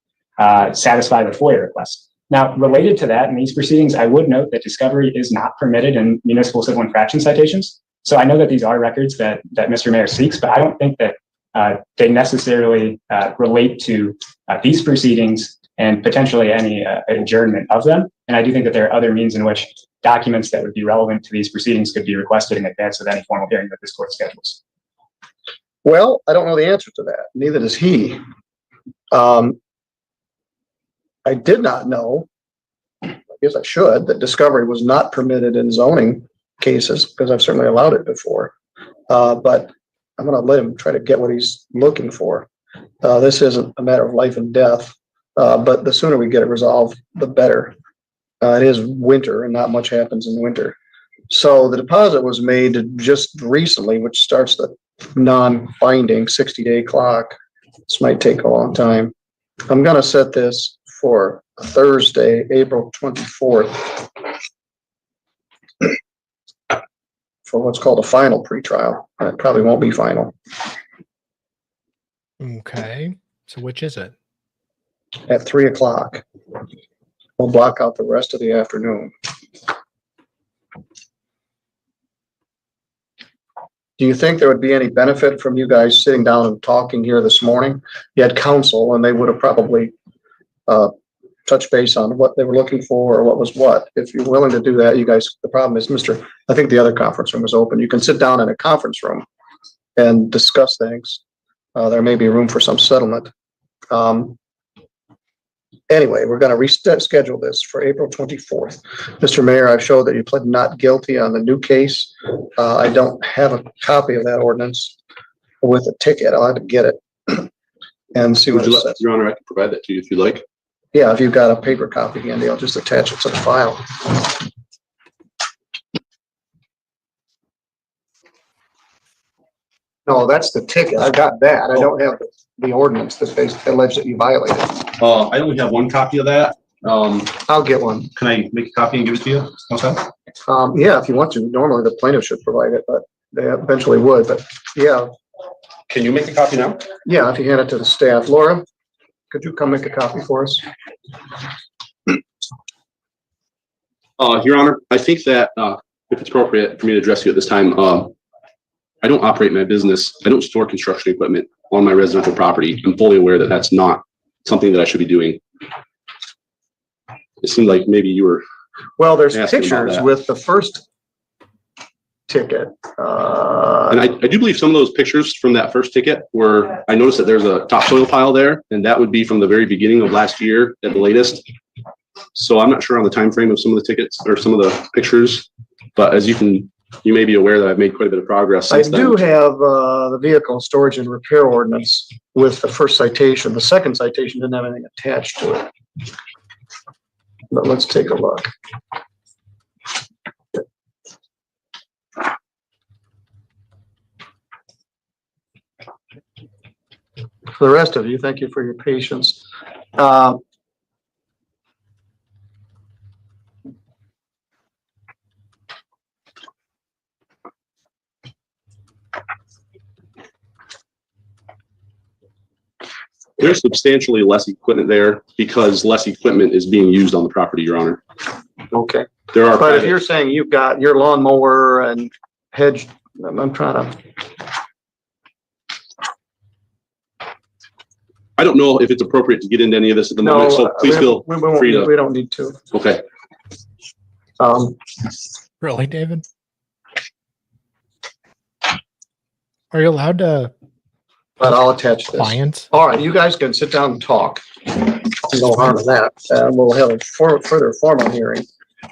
N: satisfy the FOIA request. Now, related to that, in these proceedings, I would note that discovery is not permitted in municipal civil infraction citations. So I know that these are records that Mr. Mayor seeks, but I don't think that they necessarily relate to these proceedings and potentially any adjournment of them. And I do think that there are other means in which documents that would be relevant to these proceedings could be requested in advance of any formal hearing that this court schedules.
M: Well, I don't know the answer to that. Neither does he. I did not know, I guess I should, that discovery was not permitted in zoning cases because I've certainly allowed it before. But I'm going to let him try to get what he's looking for. This isn't a matter of life and death, but the sooner we get it resolved, the better. It is winter and not much happens in winter. So the deposit was made just recently, which starts the non-binding 60-day clock. This might take a long time. I'm going to set this for Thursday, April 24th for what's called a final pretrial. It probably won't be final.
A: Okay. So which is it?
M: At 3 o'clock. We'll block out the rest of the afternoon. Do you think there would be any benefit from you guys sitting down and talking here this morning? You had counsel and they would have probably touched base on what they were looking for or what was what. If you're willing to do that, you guys, the problem is, I think the other conference room is open. You can sit down in a conference room and discuss things. There may be room for some settlement. Anyway, we're going to reschedule this for April 24th. Mr. Mayor, I showed that you pled not guilty on the new case. I don't have a copy of that ordinance with a ticket. I'll have to get it and see what it says.
P: Your Honor, I can provide that to you if you'd like.
M: Yeah, if you've got a paper copy handy, I'll just attach it to the file. No, that's the ticket. I got that. I don't have the ordinance that they allege that you violated.
P: I only have one copy of that.
M: I'll get one.
P: Can I make a copy and give it to you? Okay.
M: Yeah, if you want to. Normally the plaintiff should provide it, but they eventually would. But yeah.
P: Can you make a copy now?
M: Yeah, if you hand it to the staff. Laura, could you come make a copy for us?
P: Your Honor, I think that if it's appropriate for me to address you at this time, I don't operate my business. I don't store construction equipment on my residential property. I'm fully aware that that's not something that I should be doing. It seemed like maybe you were.
M: Well, there's pictures with the first ticket.
P: And I do believe some of those pictures from that first ticket were, I noticed that there's a topsoil pile there, and that would be from the very beginning of last year at the latest. So I'm not sure on the time frame of some of the tickets or some of the pictures, but as you may be aware that I've made quite a bit of progress
M: I
P: since then.
M: do have the vehicle storage and repair ordinance with the first citation. The second citation didn't have anything attached to it. But let's take a look. For the rest of you, thank you for your patience.
P: There's substantially less equipment there because less equipment is being used on the property, Your Honor.
M: Okay.
P: There are.
M: But if you're saying you've got your lawnmower and hedge, I'm trying to.
P: I don't know if it's appropriate to get into any of this at the moment, so please feel free to.
M: We don't need to.
P: Okay.
A: Really, David? Are you allowed to?
M: But I'll attach this.
A: Clients?
M: All right, you guys can sit down and talk. No harm in that. We'll have a further formal hearing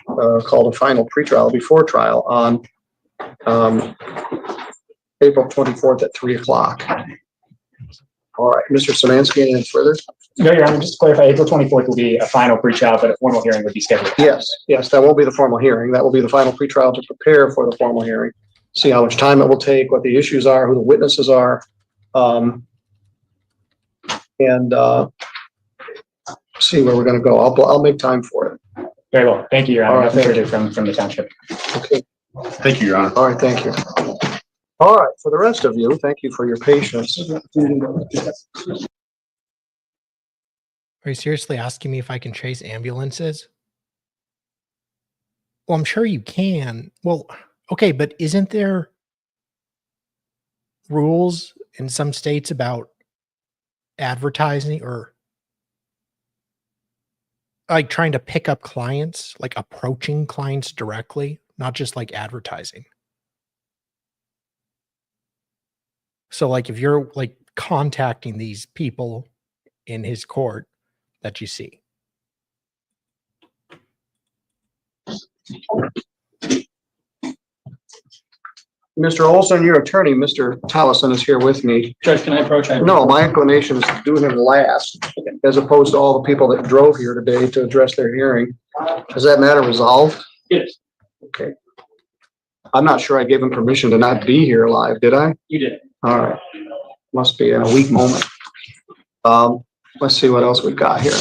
M: called a final pretrial before trial on April 24th at 3 o'clock. All right, Mr. Samansky, anything further?
N: No, Your Honor, just to clarify, April 24th will be a final pretrial, but a formal hearing would be scheduled.
M: Yes, that won't be the formal hearing. That will be the final pretrial to prepare for the formal hearing. See how much time it will take, what the issues are, who the witnesses are. And see where we're going to go. I'll make time for it.
N: Very well. Thank you, Your Honor.
M: All right,
N: Nothing further from the township.
M: Okay.
P: Thank you, Your Honor.
M: All right, thank you. All right, for the rest of you, thank you for your patience.
A: Are you seriously asking me if I can chase ambulances? Well, I'm sure you can. Well, okay, but isn't there rules in some states about advertising or like trying to pick up clients, like approaching clients directly, not just like advertising? So like if you're like contacting these people in his court that you see.
M: Mr. Olson, your attorney, Mr. Tallison, is here with me.
O: Judge, can I approach?
M: No, my inclination is to do him last, as opposed to all the people that drove here today to address their hearing. Does that matter resolved?
O: Yes.
M: Okay. I'm not sure I gave him permission to not be here live, did I?
O: You did.
M: All right. Must be in a weak moment. Let's see what else we've got here.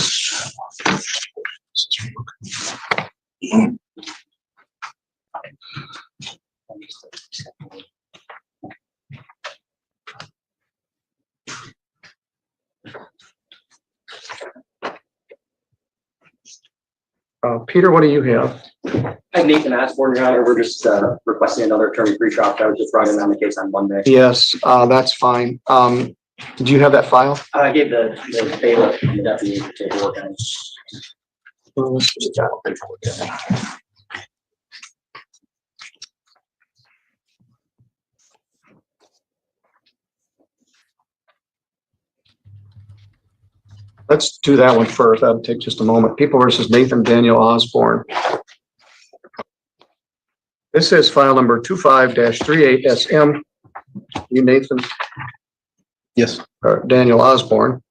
M: Peter, what do you have?
Q: Hi, Nathan Asborn, Your Honor. We're just requesting another attorney pre-trial. I was just writing on the case on Monday.
M: Yes, that's fine. Did you have that file?
Q: I gave the bailiff and the deputy to take a look at it.
M: Well, let's just get that paperwork. Let's do that one first. That'll take just a moment. People versus Nathan Daniel Osborne. This is file number 25-38SM. You, Nathan?
P: Yes.
M: Daniel Osborne.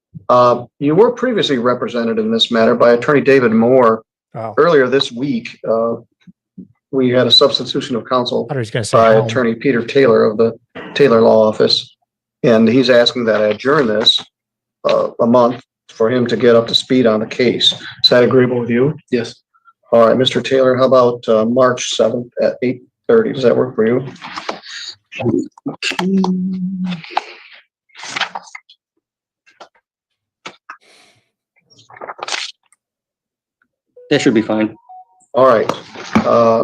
M: You were previously represented in this matter by attorney David Moore.
A: Oh.
M: Earlier this week, we had a substitution of counsel
A: I was going to say
M: by
A: home.
M: attorney Peter Taylor of the Taylor Law Office. And he's asking that I adjourn this a month for him to get up to speed on the case. Is that agreeable with you?
P: Yes.
M: All right, Mr. Taylor, how about March 7th at 8:30? Does that work for you?
Q: That should be fine.
M: All right.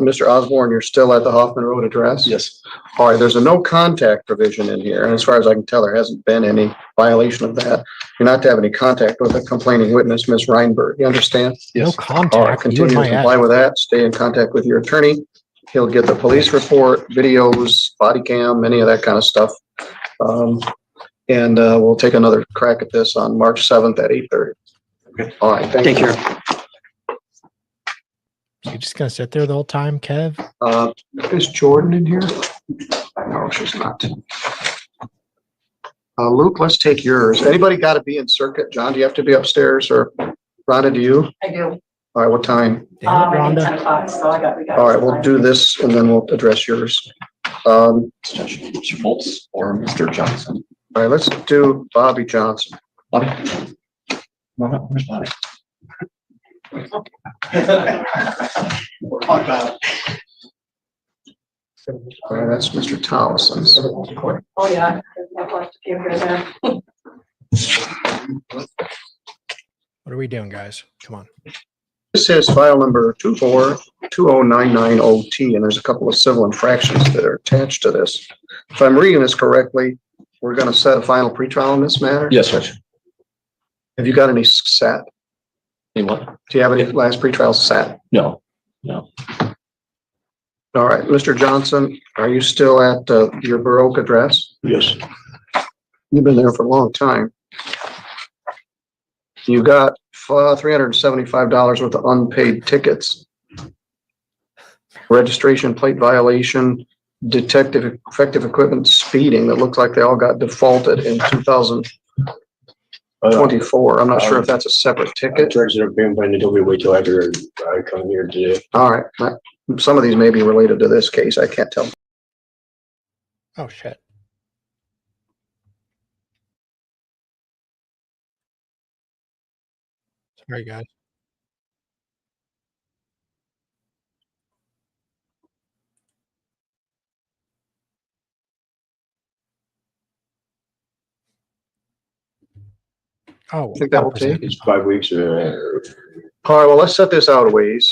M: Mr. Osborne, you're still at the Hoffman Road address?
P: Yes.
M: All right, there's a no contact provision in here, and as far as I can tell, there hasn't been any violation of that. You're not to have any contact with the complaining witness, Ms. Reinberg. You understand?
A: No
P: Yes.
A: contact.
M: All right,
A: You and
M: continue to
A: my
M: comply with that. Stay in contact with your attorney. He'll get the police report, videos, body cam, any of that kind of stuff. And we'll take another crack at this on March 7th at 8:30.
Q: Okay.
M: All right, thank you.
A: You're just gonna sit there the whole time, Kev?
M: Is Jordan in here? No, she's not. Luke, let's take yours. Anybody got to be in circuit? John, do you have to be upstairs, or Rhonda, do you?
B: I do.
M: All right, what time?
A: Damn it,
B: I think
A: Rhonda.
B: 10 o'clock, so we got.
M: All right, we'll do this and then we'll address yours.
O: Mr. Schultz or Mr. Johnson?
M: All right, let's do Bobby Johnson.
O: Bobby? Where's Bobby?
M: All right, that's Mr. Townsend.
B: Oh, yeah. I've left a few here there.
A: What are we doing, guys? Come on.
M: This is file number 242099OT, and there's a couple of civil infractions that are attached to this. If I'm reading this correctly, we're going to set a final pretrial in this matter?
O: Yes, Judge.
M: Have you got any set?
O: Any what?
M: Do you have any last pretrial set?
O: No, no.
M: All right, Mr. Johnson, are you still at your Baroque address?
O: Yes.
M: You've been there for a long time. You got $375 worth of unpaid tickets. Registration plate violation, defective equipment, speeding. That looks like they all got defaulted in 2024. I'm not sure if that's a separate ticket.
Q: Treasurer Pam, but until we wait till after I come here today.
M: All right, some of these may be related to this case. I can't tell.
A: Oh shit. Sorry, guys. Oh,
M: I think that will take.
Q: It's 5 weeks.
M: All right, well, let's set this out a ways.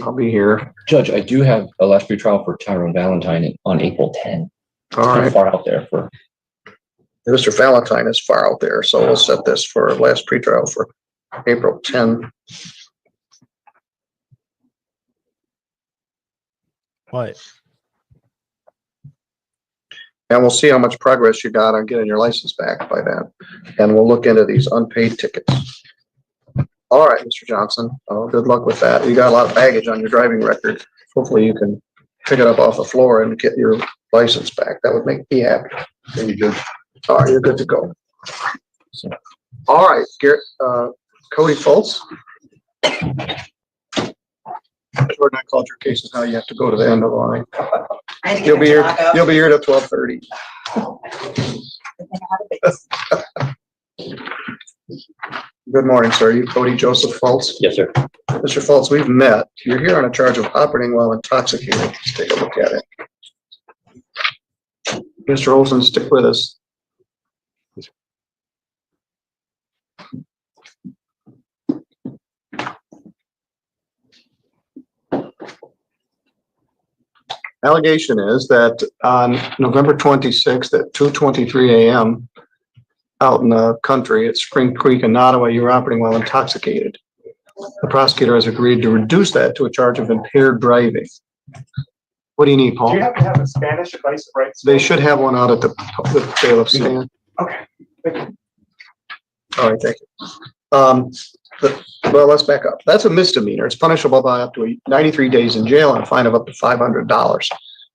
M: I'll be here.
O: Judge, I do have a last pretrial for Tyrone Valentine on April 10.
M: All
O: Kind
M: right.
O: of far out there for.
M: Mr. Valentine is far out there, so we'll set this for last pretrial for April 10.
A: What?
M: And we'll see how much progress you got on getting your license back by then. And we'll look into these unpaid tickets. All right, Mr. Johnson, good luck with that. You got a lot of baggage on your driving record. Hopefully you can pick it up off the floor and get your license back. That would make me happy.
Q: Thank you, Judge.
M: All right, you're good to go. All right, Garrett, Cody Fultz. Jordan, I called your cases. Now you have to go to the end of the line. You'll be here till 12:30. Good morning, sir. You Cody Joseph Fultz?
O: Yes, sir.
M: Mr. Fultz, we've met. You're here on a charge of operating while intoxicated. Let's take a look at it. Mr. Olson, stick with us. Allegation is that on November 26th at 2:23 a.m. out in the country at Spring Creek in Nottawa, you were operating while intoxicated. The prosecutor has agreed to reduce that to a charge of impaired driving. What do you need, Paul?
L: Do you have to have a Spanish advice of rights?
M: They should have one out at the bailiff stand.
L: Okay. Thank you.
M: All right, thank you. Well, let's back up. That's a misdemeanor. It's punishable by up to 93 days in jail and a fine of up to $500.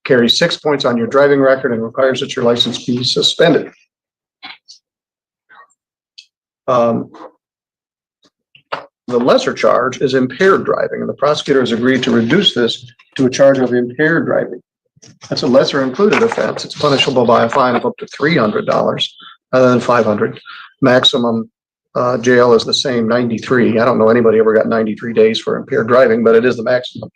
M: Carries 6 points on your driving record and requires that your license be suspended. The lesser charge is impaired driving, and the prosecutor has agreed to reduce this to a charge of impaired driving. That's a lesser included offense. It's punishable by a fine of up to $300 rather than $500. Maximum jail is the same, 93. I don't know anybody ever got 93 days for impaired driving, but it is the maximum.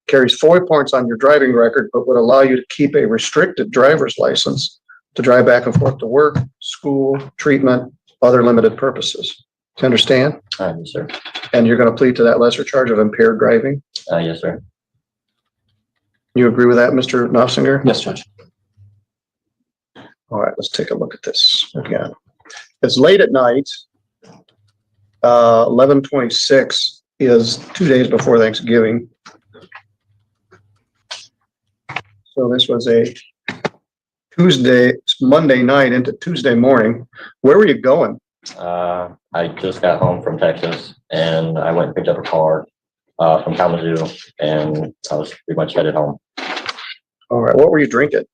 M: Carries 4 points on your driving record, but would allow you to keep a restricted driver's license to drive back and forth to work, school, treatment, other limited purposes. Do you understand?
O: Yes, sir.
M: And you're going to plead to that lesser charge of impaired driving?
O: Yes, sir.
M: You agree with that, Mr. Nossinger?
O: Yes, Judge.
M: All right, let's take a look at this again. It's late at night. 11:26 is 2 days before Thanksgiving. So this was a Monday night into Tuesday morning. Where were you going?
R: I just got home from Texas and I went and picked up a car from Kalamazoo and I was pretty much headed home.
M: All right. What were you drinking?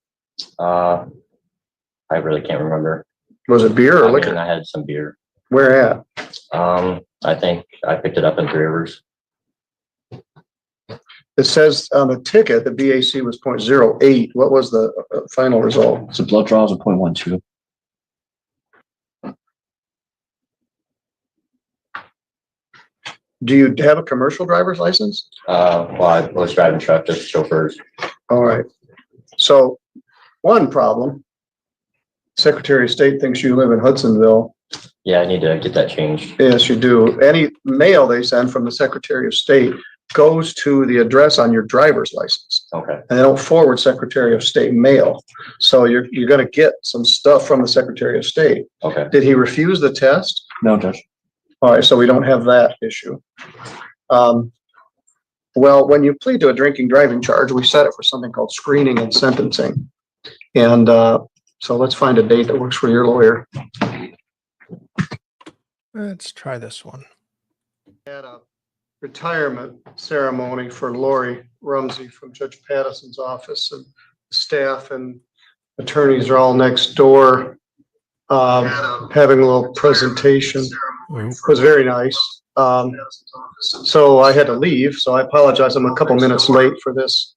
R: I really can't remember.
M: Was it beer or liquor?
R: I had some beer.
M: Where at?
R: I think I picked it up in Three Rivers.
M: It says on the ticket, the BAC was 0.08. What was the final result?
O: So blood draws are 0.12.
M: Do you have a commercial driver's license?
R: Well, I was driving truck, just chauffeurs.
M: All right. So one problem, Secretary of State thinks you live in Hudsonville.
R: Yeah, I need to get that changed.
M: Yes, you do. Any mail they send from the Secretary of State goes to the address on your driver's license.
R: Okay.
M: And they don't forward Secretary of State mail. So you're going to get some stuff from the Secretary of State.
R: Okay.
M: Did he refuse the test?
O: No, Judge.
M: All right, so we don't have that issue. Well, when you plead to a drinking driving charge, we set it for something called screening and sentencing. And so let's find a date that works for your lawyer.
A: Let's try this one.
M: Had a retirement ceremony for Lori Rumsey from Judge Pattison's office, and staff and attorneys are all next door having a little presentation. It was very nice. So I had to leave, so I apologize. I'm a couple minutes late for this.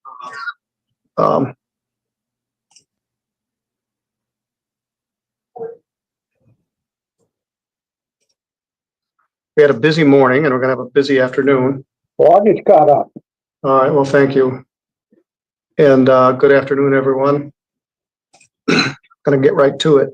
M: We had a busy morning and we're gonna have a busy afternoon.
S: Well, I just got up.
M: All right, well, thank you. And good afternoon, everyone. Gonna get right to it.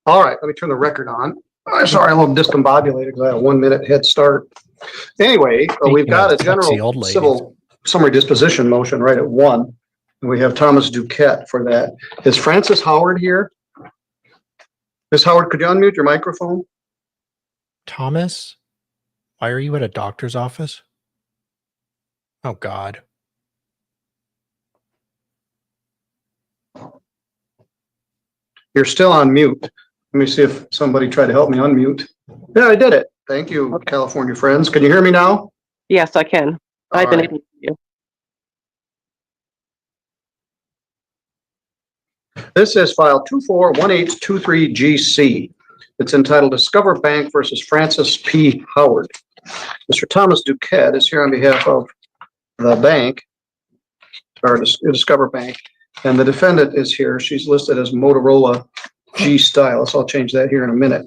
M: All right, let me turn the record on. Sorry, I'm a little discombobulated because I had a 1 minute head start. Anyway, we've got a general civil summary disposition motion right at 1. And we have Thomas Duquette for that. Is Francis Howard here? Ms. Howard, could you unmute your microphone?
A: Thomas, why are you at a doctor's office? Oh, God.
M: You're still on mute. Let me see if somebody tried to help me unmute. Yeah, I did it. Thank you, California friends. Can you hear me now?
J: Yes, I can. I've been able to hear you.
M: This is file 241823GC. It's entitled Discover Bank versus Francis P. Howard. Mr. Thomas Duquette is here on behalf of the bank, or Discover Bank, and the defendant is here. She's listed as Motorola G Stylus. I'll change that here in a minute.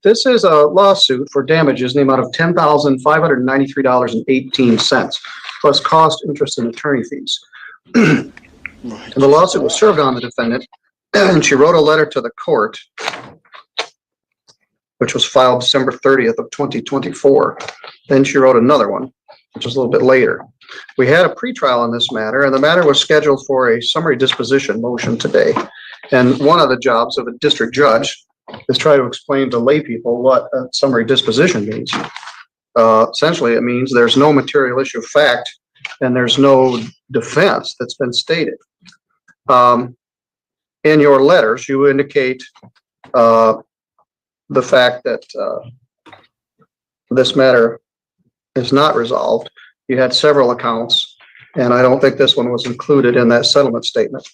M: This is a lawsuit for damages in the amount of $10,593.18 plus cost, interest, and attorney fees. And the lawsuit was served on the defendant, and she wrote a letter to the court, which was filed December 30th of 2024. Then she wrote another one, which was a little bit later. We had a pretrial on this matter, and the matter was scheduled for a summary disposition motion today. And one of the jobs of a district judge is try to explain to lay people what a summary disposition means. Essentially, it means there's no material issue of fact and there's no defense that's been stated. In your letters, you indicate the fact that this matter is not resolved. You had several accounts, and I don't think this one was included in that settlement statement.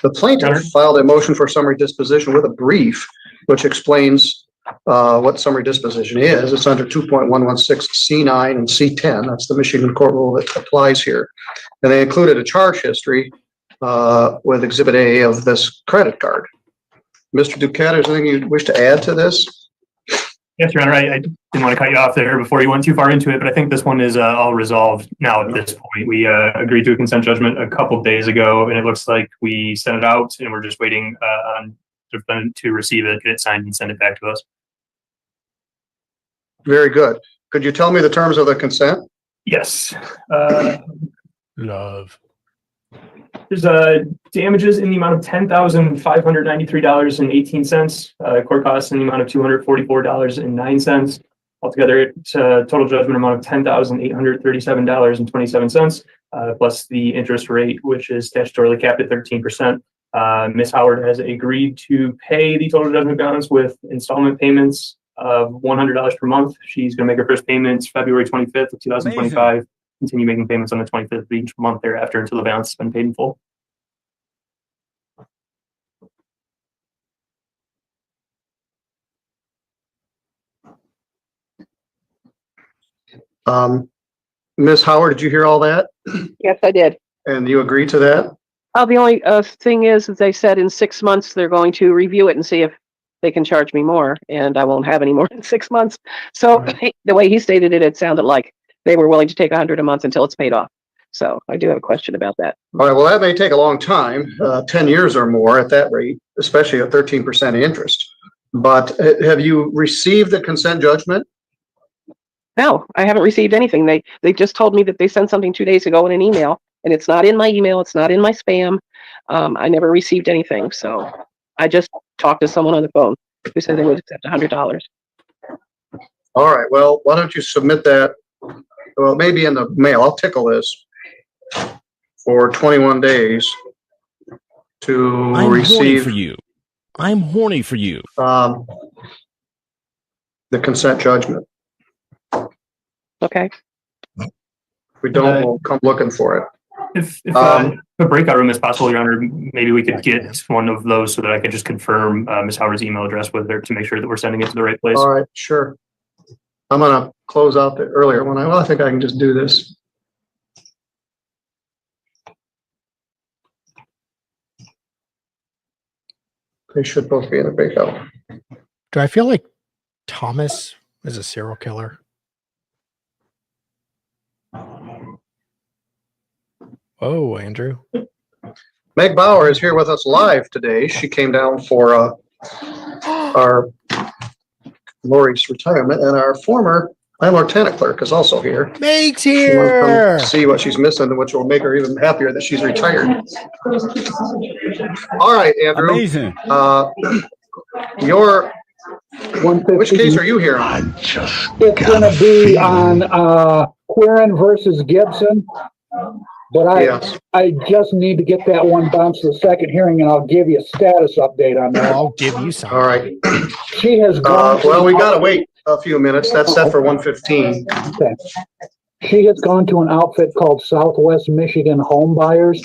M: The plaintiff filed a motion for summary disposition with a brief, which explains what summary disposition is. It's under 2.116 C9 and C10. That's the Michigan court rule that applies here. And they included a charge history with Exhibit A of this credit card. Mr. Duquette, is there anything you wish to add to this?
T: Yes, Your Honor, I didn't want to cut you off there before you went too far into it, but I think this one is all resolved now at this point. We agreed to a consent judgment a couple days ago, and it looks like we sent it out, and we're just waiting on the defendant to receive it, get it signed, and send it back to us.
M: Very good. Could you tell me the terms of the consent?
T: Yes.
A: Love.
T: There's damages in the amount of $10,593.18. Court costs in the amount of $244.09. Altogether, it's a total judgment amount of $10,837.27, plus the interest rate, which is statutorily capped at 13%. Ms. Howard has agreed to pay the total judgment balance with installment payments of $100 per month. She's going to make her first payments February 25th of 2025. Continue making payments on the 25th of each month thereafter until the balance has been paid in full.
M: Ms. Howard, did you hear all that?
S: Yes, I did.
M: And you agree to that?
S: The only thing is that they said in 6 months, they're going to review it and see if they can charge me more, and I won't have any more in 6 months. So the way he stated it, it sounded like they were willing to take $100 a month until it's paid off. So I do have a question about that.
M: All right, well, that may take a long time, 10 years or more at that rate, especially at 13% interest. But have you received the consent judgment?
S: No, I haven't received anything. They just told me that they sent something 2 days ago in an email, and it's not in my email. It's not in my spam. I never received anything. So I just talked to someone on the phone who said they would accept $100.
M: All right, well, why don't you submit that? Well, maybe in the mail. I'll tickle this for 21 days to
U: I'm horny
M: receive
U: for you. I'm horny for you.
M: the consent judgment.
S: Okay.
M: If we don't, we'll come looking for it.
T: If a breakout room is possible, Your Honor, maybe we could get one of those so that I could just confirm Ms. Howard's email address with her to make sure that we're sending it to the right place.
M: All right, sure. I'm gonna close out the earlier one. I think I can just do this. They should both be in the breakout.
A: Do I feel like Thomas is a serial killer? Oh, Andrew.
M: Meg Bauer is here with us live today. She came down for our Lori's retirement, and our former landlord tenant clerk is also here.
A: Meg's
M: She wanted to
A: here.
M: come see what she's missing, which will make her even happier that she's retired. All right, Andrew.
H: Amazing.
M: Which case are you here on?
V: It's gonna be on Quirin versus Gibson. But I just need to get that one bounced to the second hearing, and I'll give you a status update on that.
A: I'll give you some.
M: All right.
V: She has gone.
M: Well, we gotta wait a few minutes. That's set for 1:15.
V: Okay. She has gone to an outfit called Southwest Michigan Home Buyers.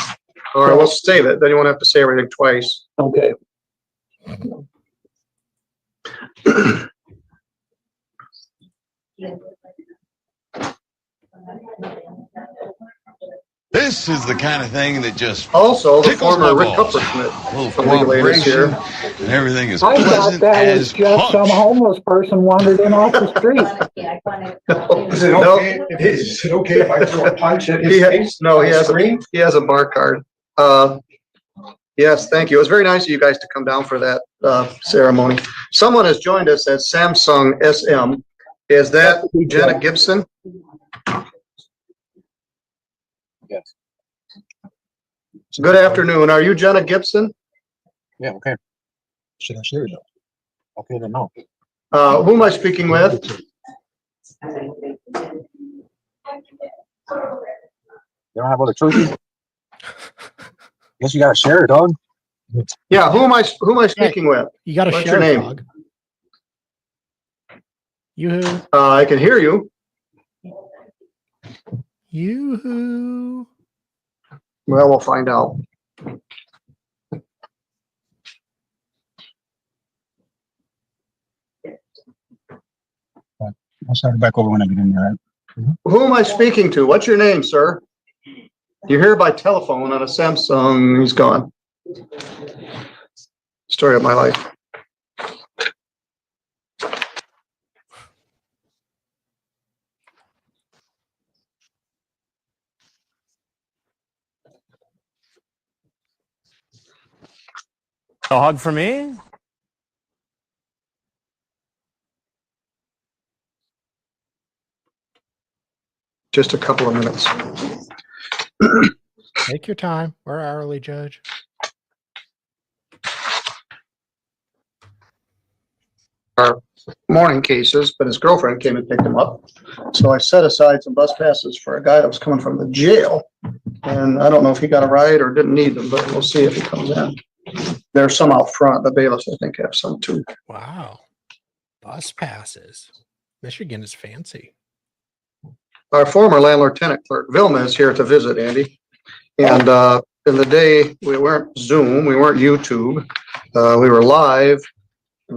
M: All right, we'll save it. Then you won't have to say everything twice.
V: Okay.
W: This is the kind of thing that just
M: also the
W: tickles
M: former
W: my
M: Rick
W: balls.
M: Kupferschmidt,
W: A little
M: the legal aid is here.
W: cooperation, and everything is
V: I thought
W: pleasant
V: that was
W: as
V: just
W: punch.
V: some homeless person wandered in off the street.
M: Is it okay? Is it okay if I throw a punch at his face? No, he has a bar card. Yes, thank you. It was very nice of you guys to come down for that ceremony. Someone has joined us at Samsung SM. Is that Jenna Gibson?
X: Yes.
M: Good afternoon. Are you Jenna Gibson?
X: Yeah, okay. Should I share it though? Okay, then no.
M: Who am I speaking with?
X: You don't have other choices? Guess you gotta share it, dog.
M: Yeah, who am I speaking with?
A: You got to
M: What's
A: share
M: your
A: it,
M: name?
A: dog. Yoo-hoo.
M: I can hear you.
A: Yoo-hoo.
M: Well, we'll find out.
X: I'll start it back over when I get in there, right?
M: Who am I speaking to? What's your name, sir? You're here by telephone on a Samsung. He's gone. Story of my life.
U: A hug for me?
M: Just a couple of minutes.
A: Take your time. We're hourly, Judge.
M: Our morning cases, but his girlfriend came and picked him up. So I set aside some bus passes for a guy that was coming from the jail. And I don't know if he got a ride or didn't need them, but we'll see if he comes in. There's some out front. The bailiffs, I think, have some too.
A: Wow. Bus passes. Michigan is fancy.
M: Our former landlord tenant clerk, Vilma, is here to visit, Andy. And in the day, we weren't Zoom, we weren't YouTube. We were live,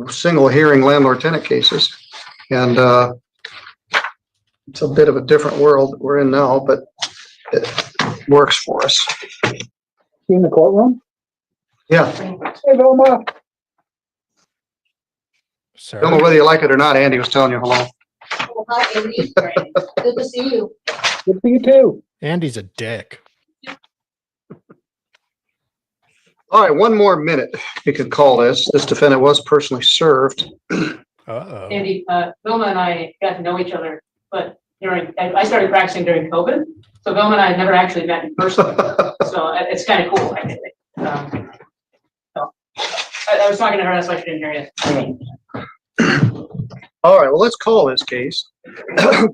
M: single hearing landlord tenant cases. And it's a bit of a different world that we're in now, but it works for us.
V: In the courtroom?
M: Yeah.
V: Hey, Vilma.
A: Sir.
M: Don't know whether you like it or not. Andy was telling you hello.
F: Oh, hi, Andy. Good to see you.
V: Good to see you too.
A: Andy's a dick.
M: All right, one more minute. You could call this. This defendant was personally served.
A: Uh-oh.
B: Andy, Vilma and I got to know each other, but I started practicing during COVID. So Vilma and I never actually met in person. So it's kind of cool, actually. So I was talking to her, that's why she didn't hear you.
M: All right, well, let's call this case.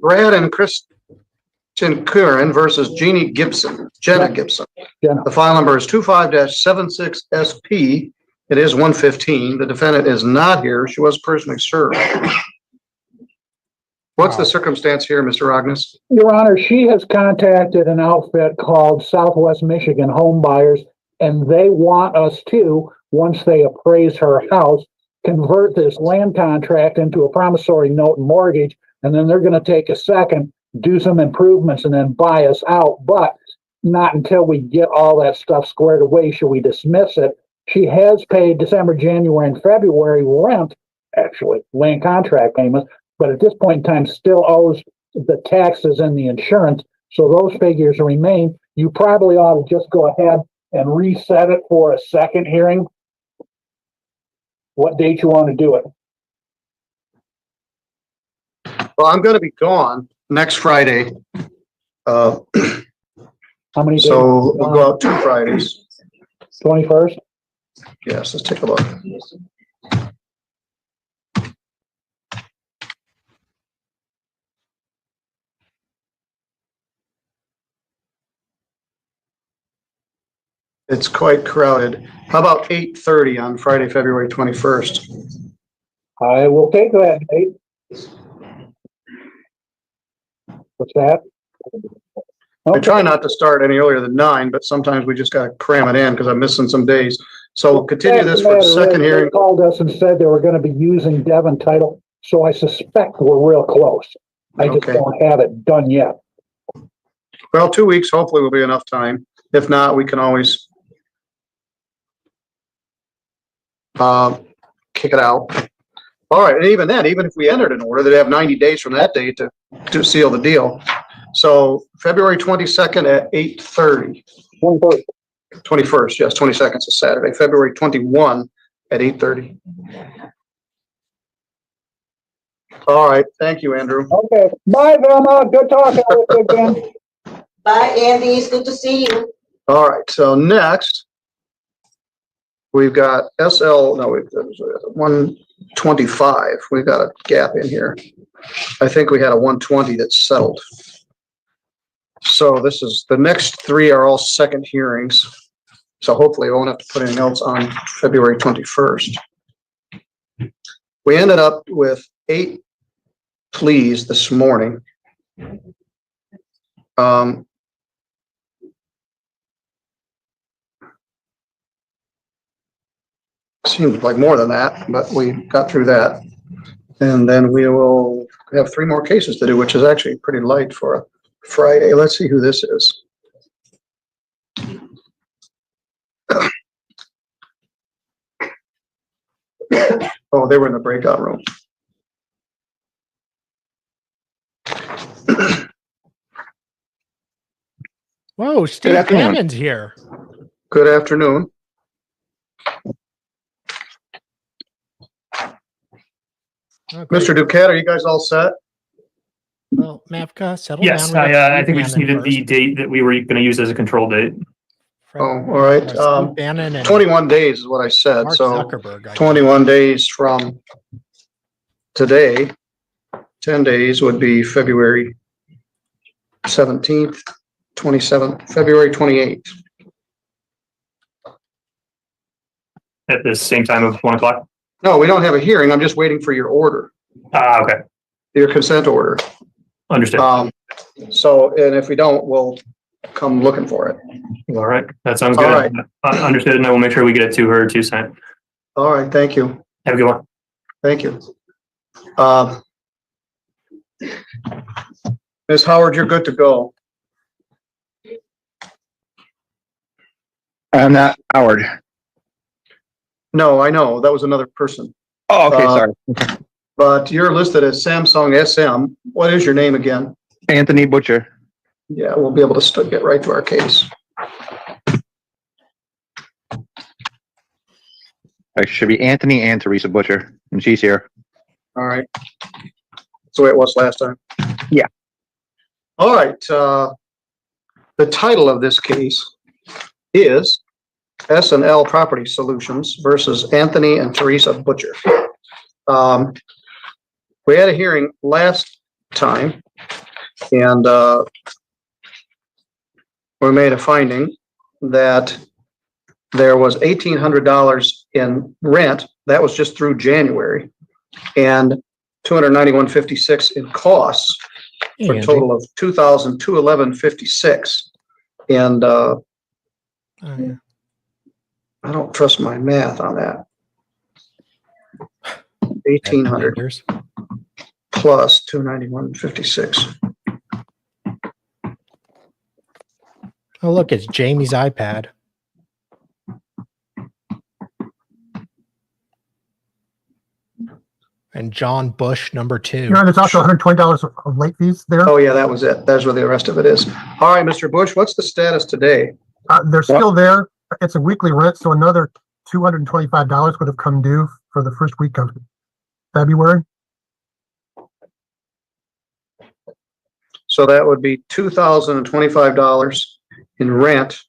M: Brad and Christian Curran versus Jenna Gibson. The file number is 25-76SP. It is 115. The defendant is not here. She was personally served. What's the circumstance here, Mr. Agnes?
V: Your Honor, she has contacted an outfit called Southwest Michigan Home Buyers, and they want us to, once they appraise her house, convert this land contract into a promissory note and mortgage, and then they're going to take a second, do some improvements, and then buy us out. But not until we get all that stuff squared away should we dismiss it. She has paid December, January, and February rent, actually, land contract payments, but at this point in time still owes the taxes and the insurance. So those figures remain. You probably ought to just go ahead and reset it for a second hearing. What date you want to do it?
M: Well, I'm going to be gone next Friday.
V: How many days?
M: So we'll go out 2 Fridays.
V: 21st?
M: Yes, let's take a look. It's quite crowded. How about 8:30 on Friday, February 21st?
V: I will take that date. What's that?
M: I try not to start any earlier than 9, but sometimes we just got to cram it in because I'm missing some days. So we'll continue this for the second hearing.
V: They called us and said they were going to be using Devon title, so I suspect we're real close. I just don't have it done yet.
M: Well, 2 weeks hopefully will be enough time. If not, we can always kick it out. All right, and even then, even if we entered an order, they'd have 90 days from that date to seal the deal. So February 22nd at 8:30. 21st, yes, 22nd is a Saturday. February 21 at 8:30. All right, thank you, Andrew.
V: Okay, bye, Vilma. Good talking with you again.
F: Bye, Andy. It's good to see you.
M: All right, so next we've got SL, no, we've got 125. We've got a gap in here. I think we had a 120 that's settled. So this is, the next 3 are all second hearings. So hopefully we won't have to put anything else on February 21st. We ended up with 8 pleas this morning. Seemed like more than that, but we got through that. And then we will have 3 more cases to do, which is actually pretty light for a Friday. Let's see who this is. Oh, they were in the breakout room.
A: Whoa, Steve Hammond's here.
M: Good afternoon. Mr. Duquette, are you guys all set?
A: Well, Mavka, settle
T: Yes,
A: down.
T: I think we just needed the date that we were going to use as a control date.
A: Fred,
M: all right.
A: Steve Bannon and
M: 21 days is what I said.
A: Mark
M: So
A: Zuckerberg.
M: 21 days from today, 10 days would be February 17th, 27th, February 28th.
T: At the same time of 1 o'clock?
M: No, we don't have a hearing. I'm just waiting for your order,
T: Okay.
M: your consent order.
T: Understood.
M: So, and if we don't, we'll come looking for it.
T: All right. That sounds
M: All
T: good.
M: right.
T: Understood. And I will make sure we get it to her Tuesday.
M: All right, thank you.
T: Have a good one.
M: Thank you. Ms. Howard, you're good to go.
X: I'm not Howard.
M: No, I know, that was another person.
X: Oh, okay, sorry.
M: But you're listed as Samsung SM. What is your name again?
X: Anthony Butcher.
M: Yeah, we'll be able to get right to our case.
X: It should be Anthony and Teresa Butcher, and she's here.
M: All right. That's the way it was last time.
X: Yeah.
M: All right. The title of this case is S&L Property Solutions versus Anthony and Teresa Butcher. We had a hearing last time, and we made a finding that there was $1,800 in rent. That was just through January, and $291.56 in costs, for a total of $2,211.56. And I don't trust my math on that. 1,800 plus 291.56.
A: Oh, look, it's Jamie's iPad. And John Bush, number 2.
C: There's also $120 of late fees there.
M: Oh, yeah, that was it. That's where the rest of it is. All right, Mr. Bush, what's the status today?
C: They're still there. It's a weekly rent, so another $225 would have come due for the first week of February.
M: So that would be $2,025 in rent.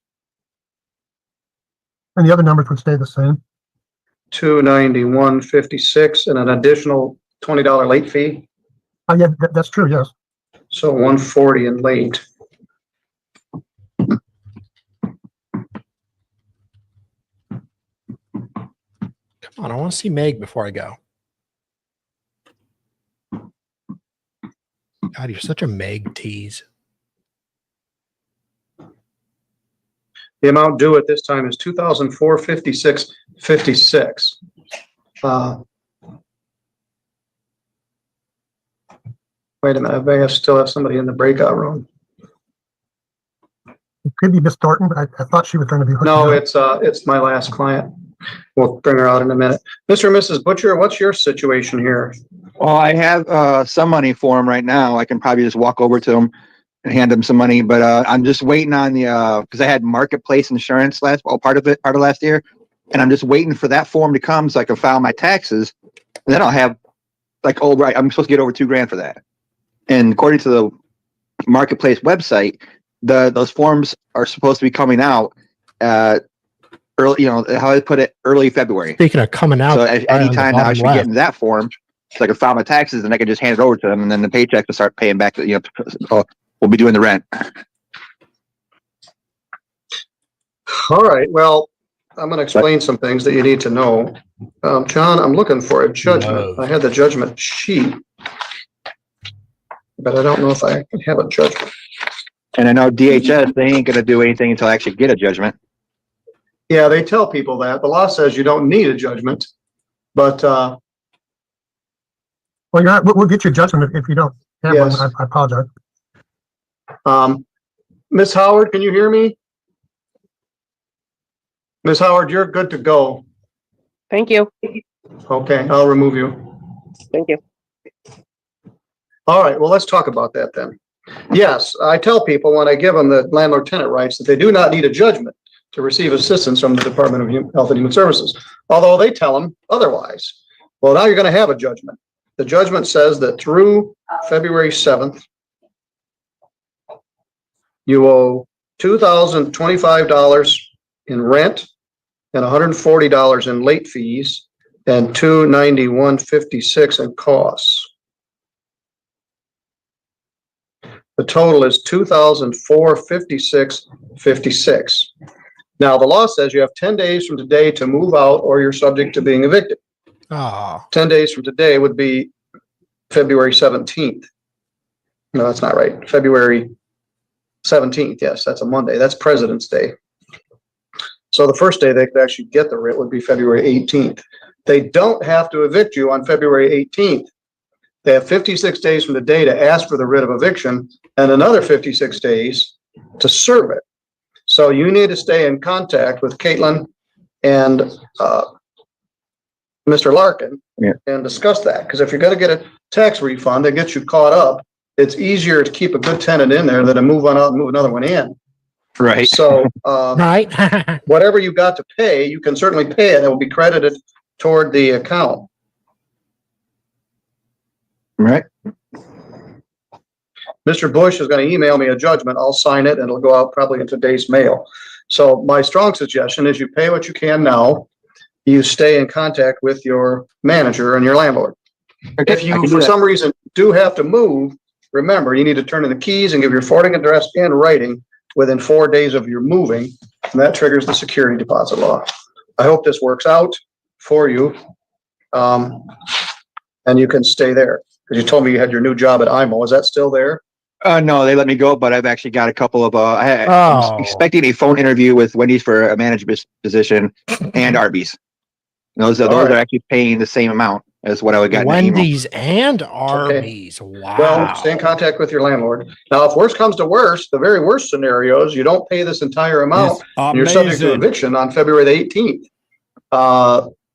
C: And the other numbers would stay the same.
M: $291.56 and an additional $20 late fee.
C: Yeah, that's true. Yes.
M: So $140 in late.
A: Come on, I want to see Meg before I go. God, you're such a Meg tease.
M: The amount due at this time is $2,456.56. Wait a minute, I may have still have somebody in the breakout room.
C: It could be Miss Thornton, but I thought she was going to be.
M: No, it's my last client. We'll bring her out in a minute. Mr. and Mrs. Butcher, what's your situation here?
X: Well, I have some money for him right now. I can probably just walk over to him and hand him some money, but I'm just waiting on the because I had marketplace insurance part of last year, and I'm just waiting for that form to come so I can file my taxes. And then I'll have I'm supposed to get over $2,000 for that. And according to the marketplace website, those forms are supposed to be coming out early, how I put it, early February.
A: Speaking of coming out,
X: So any time now I should be getting that form so I can file my taxes and I can just hand it over to them, and then the paycheck will start paying back. We'll be doing the rent.
M: All right, well, I'm going to explain some things that you need to know. John, I'm looking for a judgment. I had the judgment sheet, but I don't know if I have a judgment.
X: And I know DHS, they ain't going to do anything until I actually get a judgment.
M: Yeah, they tell people that. The law says you don't need a judgment, but
C: well, we'll get you a judgment if you don't have
M: yes.
C: one. I apologize.
M: Miss Howard, can you hear me? Miss Howard, you're good to go.
S: Thank you.
M: Okay, I'll remove you.
S: Thank you.
M: All right, well, let's talk about that then. Yes, I tell people when I give them the landlord-tenant rights that they do not need a judgment to receive assistance from the Department of Health and Human Services, although they tell them otherwise. Well, now you're going to have a judgment. The judgment says that through February 7th, you owe $2,025 in rent and $140 in late fees and $291.56 in costs. The total is $2,456.56. Now, the law says you have 10 days from today to move out or you're subject to being evicted. 10 days from today would be February 17th. No, that's not right. February 17th. Yes, that's a Monday. That's President's Day. So the first day they could actually get the writ would be February 18th. They don't have to evict you on February 18th. They have 56 days from the day to ask for the writ of eviction and another 56 days to serve it. So you need to stay in contact with Caitlin and Mr. Larkin and discuss that. Because if you're going to get a tax refund that gets you caught up, it's easier to keep a good tenant in there than to move one out and move another one in.
X: Right.
M: So
A: right.
M: whatever you got to pay, you can certainly pay it. It will be credited toward the account.
X: Right.
M: Mr. Bush is going to email me a judgment. I'll sign it and it'll go out probably in today's mail. So my strong suggestion is you pay what you can now. You stay in contact with your manager and your landlord.
X: Okay,
M: If you, for some reason, do have to move, remember, you need to turn in the keys and give your forwarding address in writing within 4 days of your moving, and that triggers the security deposit law. I hope this works out for you, and you can stay there. Because you told me you had your new job at IMO. Is that still there?
X: No, they let me go, but I've actually got a couple of, I'm expecting a phone interview with Wendy's for a management position and Arby's. Those are actually paying the same amount as what I would get.
A: Wendy's and Arby's. Wow.
M: Well, stay in contact with your landlord. Now, if worse comes to worse, the very worst scenario is you don't pay this entire amount and you're subject to eviction on February the 18th.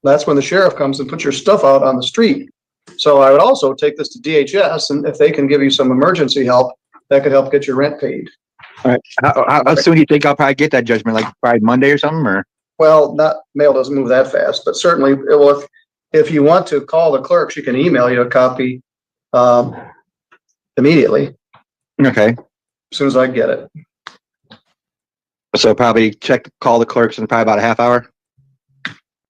M: That's when the sheriff comes and puts your stuff out on the street. So I would also take this to DHS, and if they can give you some emergency help, that could help get your rent paid.
X: All right. How soon do you think I'll probably get that judgment? Like Friday, Monday or something? Or
M: well, mail doesn't move that fast, but certainly it will. If you want to call the clerk, she can email you a copy immediately.
X: Okay.
M: As soon as I get it.
X: So probably call the clerks in probably about a half hour.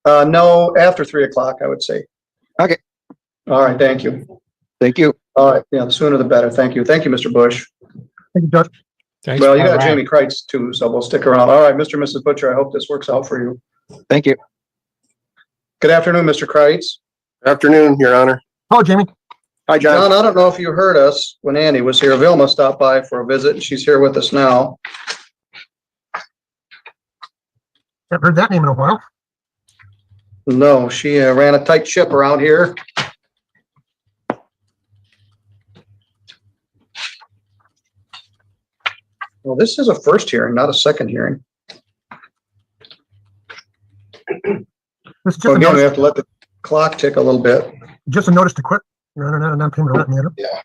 M: No, after 3 o'clock, I would say.
X: Okay.
M: All right. Thank you.
X: Thank you.
M: All right. Yeah, the sooner the better. Thank you. Thank you, Mr. Bush.
C: Thank you, Judge.
A: Thanks.
M: Well, you got Jamie Kreitz too, so we'll stick around. All right, Mr. and Mrs. Butcher, I hope this works out for you.
X: Thank you.
M: Good afternoon, Mr. Kreitz.
E: Afternoon, Your Honor.
C: Hello, Jamie.
E: Hi, John.
M: John, I don't know if you heard us when Andy was here. Vilma stopped by for a visit, and she's here with us now.
C: Haven't heard that name in a while.
M: No, she ran a tight ship around here. Well, this is a first hearing, not a second hearing.
C: This is just
M: So
C: a
M: again, we
C: notice,
M: have to let the clock tick a little bit.
C: just a notice to quit. Your Honor, not a non-payment of rent matter.
M: Yeah.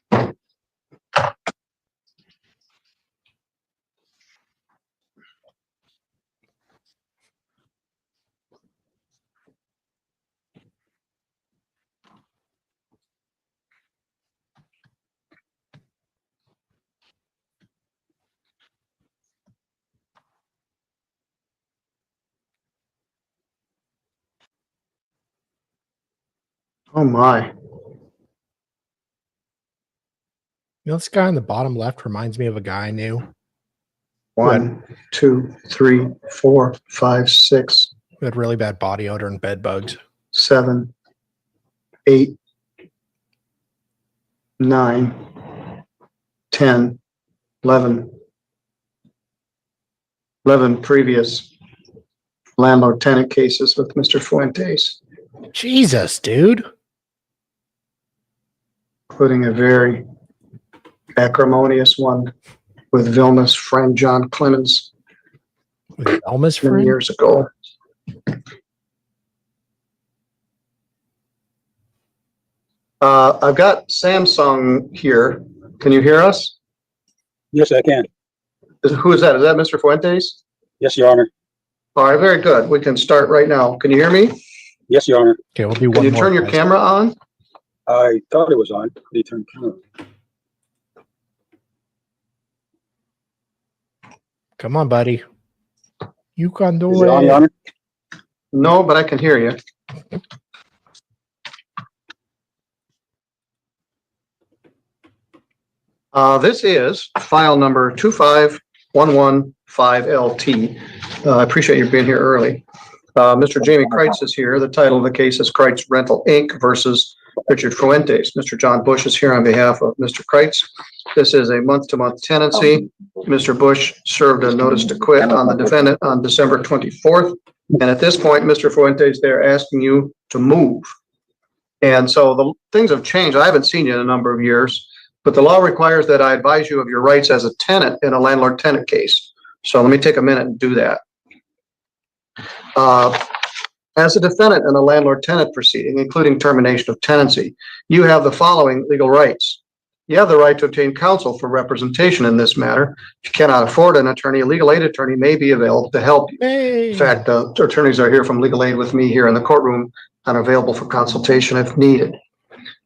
M: Oh my.
A: You know, this guy on the bottom left reminds me of a guy I knew.
M: 1, 2, 3, 4, 5, 6,
A: Who had really bad body odor and bed bugs.
M: 7, 8, 9, 10, 11 previous landlord tenant cases with Mr. Fuentes,
A: Jesus, dude.
M: including a very acrimonious one with Vilma's friend John Clemens
A: With Elma's
M: many
A: friend?
M: years ago. I've got Samsung here. Can you hear us?
V: Yes, I can.
M: Who is that? Is that Mr. Fuentes?
V: Yes, Your Honor.
M: All right, very good. We can start right now. Can you hear me?
V: Yes, Your Honor.
A: Okay, we'll do
M: Can
A: one
M: you
A: more.
M: turn your
A: guys.
M: camera on?
V: I thought it was on. They turned camera.
A: Come on, buddy. You can do
V: Is it on, Your
A: it.
V: Honor?
M: No, but I can hear you. This is file number 25115LT. I appreciate you being here early. Mr. Jamie Kreitz is here. The title of the case is Kreitz Rental, Inc. versus Richard Fuentes. Mr. John Bush is here on behalf of Mr. Kreitz. This is a month-to-month tenancy. Mr. Bush served a notice to quit on the defendant on December 24th. And at this point, Mr. Fuentes, they're asking you to move. And so the things have changed. I haven't seen you in a number of years, but the law requires that I advise you of your rights as a tenant in a landlord-tenant case. So let me take a minute and do that. As a defendant in a landlord-tenant proceeding, including termination of tenancy, you have the following legal rights. You have the right to obtain counsel for representation in this matter. If you cannot afford an attorney, a legal aid attorney may be available to help you.
A: Hey.
M: In fact, attorneys are here from legal aid with me here in the courtroom and available for consultation if needed.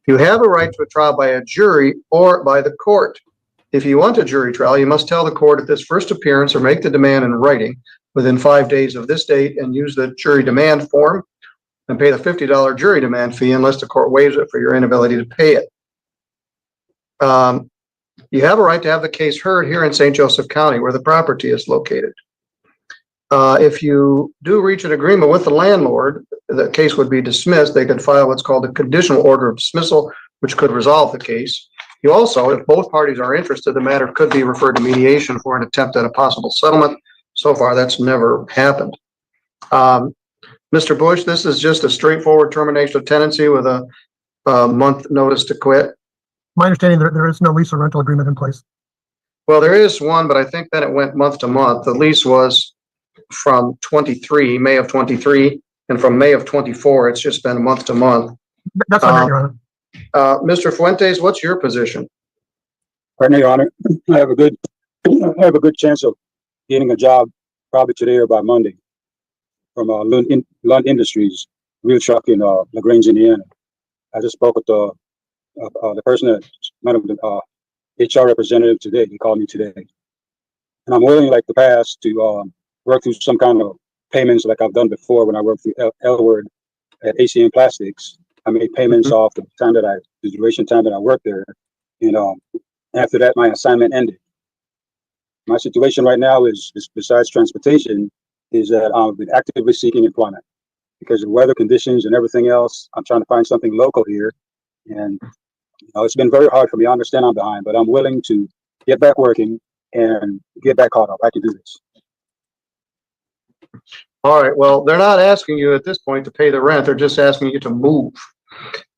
M: You have a right to a trial by a jury or by the court. If you want a jury trial, you must tell the court at this first appearance or make the demand in writing within 5 days of this date and use the jury demand form and pay the $50 jury demand fee unless the court waives it for your inability to pay it. You have a right to have the case heard here in St. Joseph County where the property is located. If you do reach an agreement with the landlord, the case would be dismissed. They could file what's called a conditional order of dismissal, which could resolve the case. You also, if both parties are interested, the matter could be referred to mediation for an attempt at a possible settlement. So far, that's never happened. Mr. Bush, this is just a straightforward termination of tenancy with a month notice to quit.
C: My understanding, there is no lease or rental agreement in place.
M: Well, there is one, but I think that it went month to month. The lease was from 23, May of 23, and from May of 24, it's just been month to month.
C: That's on Your Honor.
M: Mr. Fuentes, what's your position?
V: Right now, Your Honor, I have a good chance of getting a job probably today or by Monday from Lund Industries, wheel truck in LaGrange, Indiana. I just spoke with the person that HR representative today. He called me today, and I'm willing, like the past, to work through some kind of payments like I've done before when I worked through Elward at ACM Plastics. I made payments off the duration time that I worked there, and after that, my assignment ended. My situation right now is besides transportation, is that I've been actively seeking employment because of weather conditions and everything else. I'm trying to find something local here, and it's been very hard for me. I understand I'm behind, but I'm willing to get back working and get back caught up. I can do this.
M: All right, well, they're not asking you at this point to pay the rent. They're just asking you to move.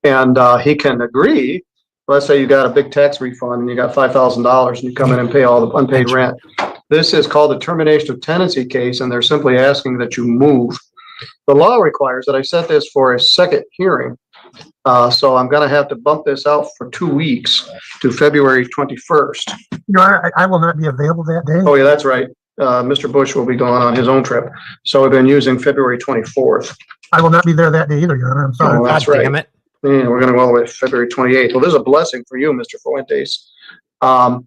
M: And he can agree. Let's say you got a big tax refund and you got $5,000 and you come in and pay all the unpaid rent. This is called a termination of tenancy case, and they're simply asking that you move. The law requires that I set this for a second hearing. So I'm going to have to bump this out for 2 weeks to February 21st.
C: Your Honor, I will not be available that day.
M: Oh, yeah, that's right. Mr. Bush will be going on his own trip. So we've been using February 24th.
C: I will not be there that day either, Your Honor. I'm sorry.
M: Oh, that's right. Damn it. Yeah, we're going to go all the way to February 28th. Well, this is a blessing for you, Mr. Fuentes.
C: I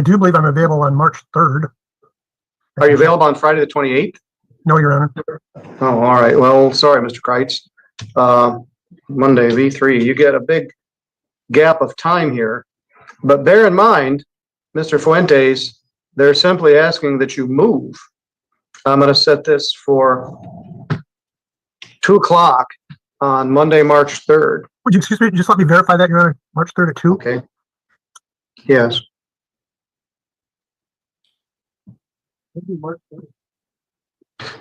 C: do believe I'm available on March 3rd.
M: Are you available on Friday the 28th?
C: No, Your Honor.
M: Oh, all right. Well, sorry, Mr. Kreitz. Monday, V3, you get a big gap of time here. But bear in mind, Mr. Fuentes, they're simply asking that you move. I'm going to set this for 2 o'clock on Monday, March 3rd.
C: Would you excuse me? Just let me verify that, Your Honor. March 3rd at 2?
M: Okay. Yes.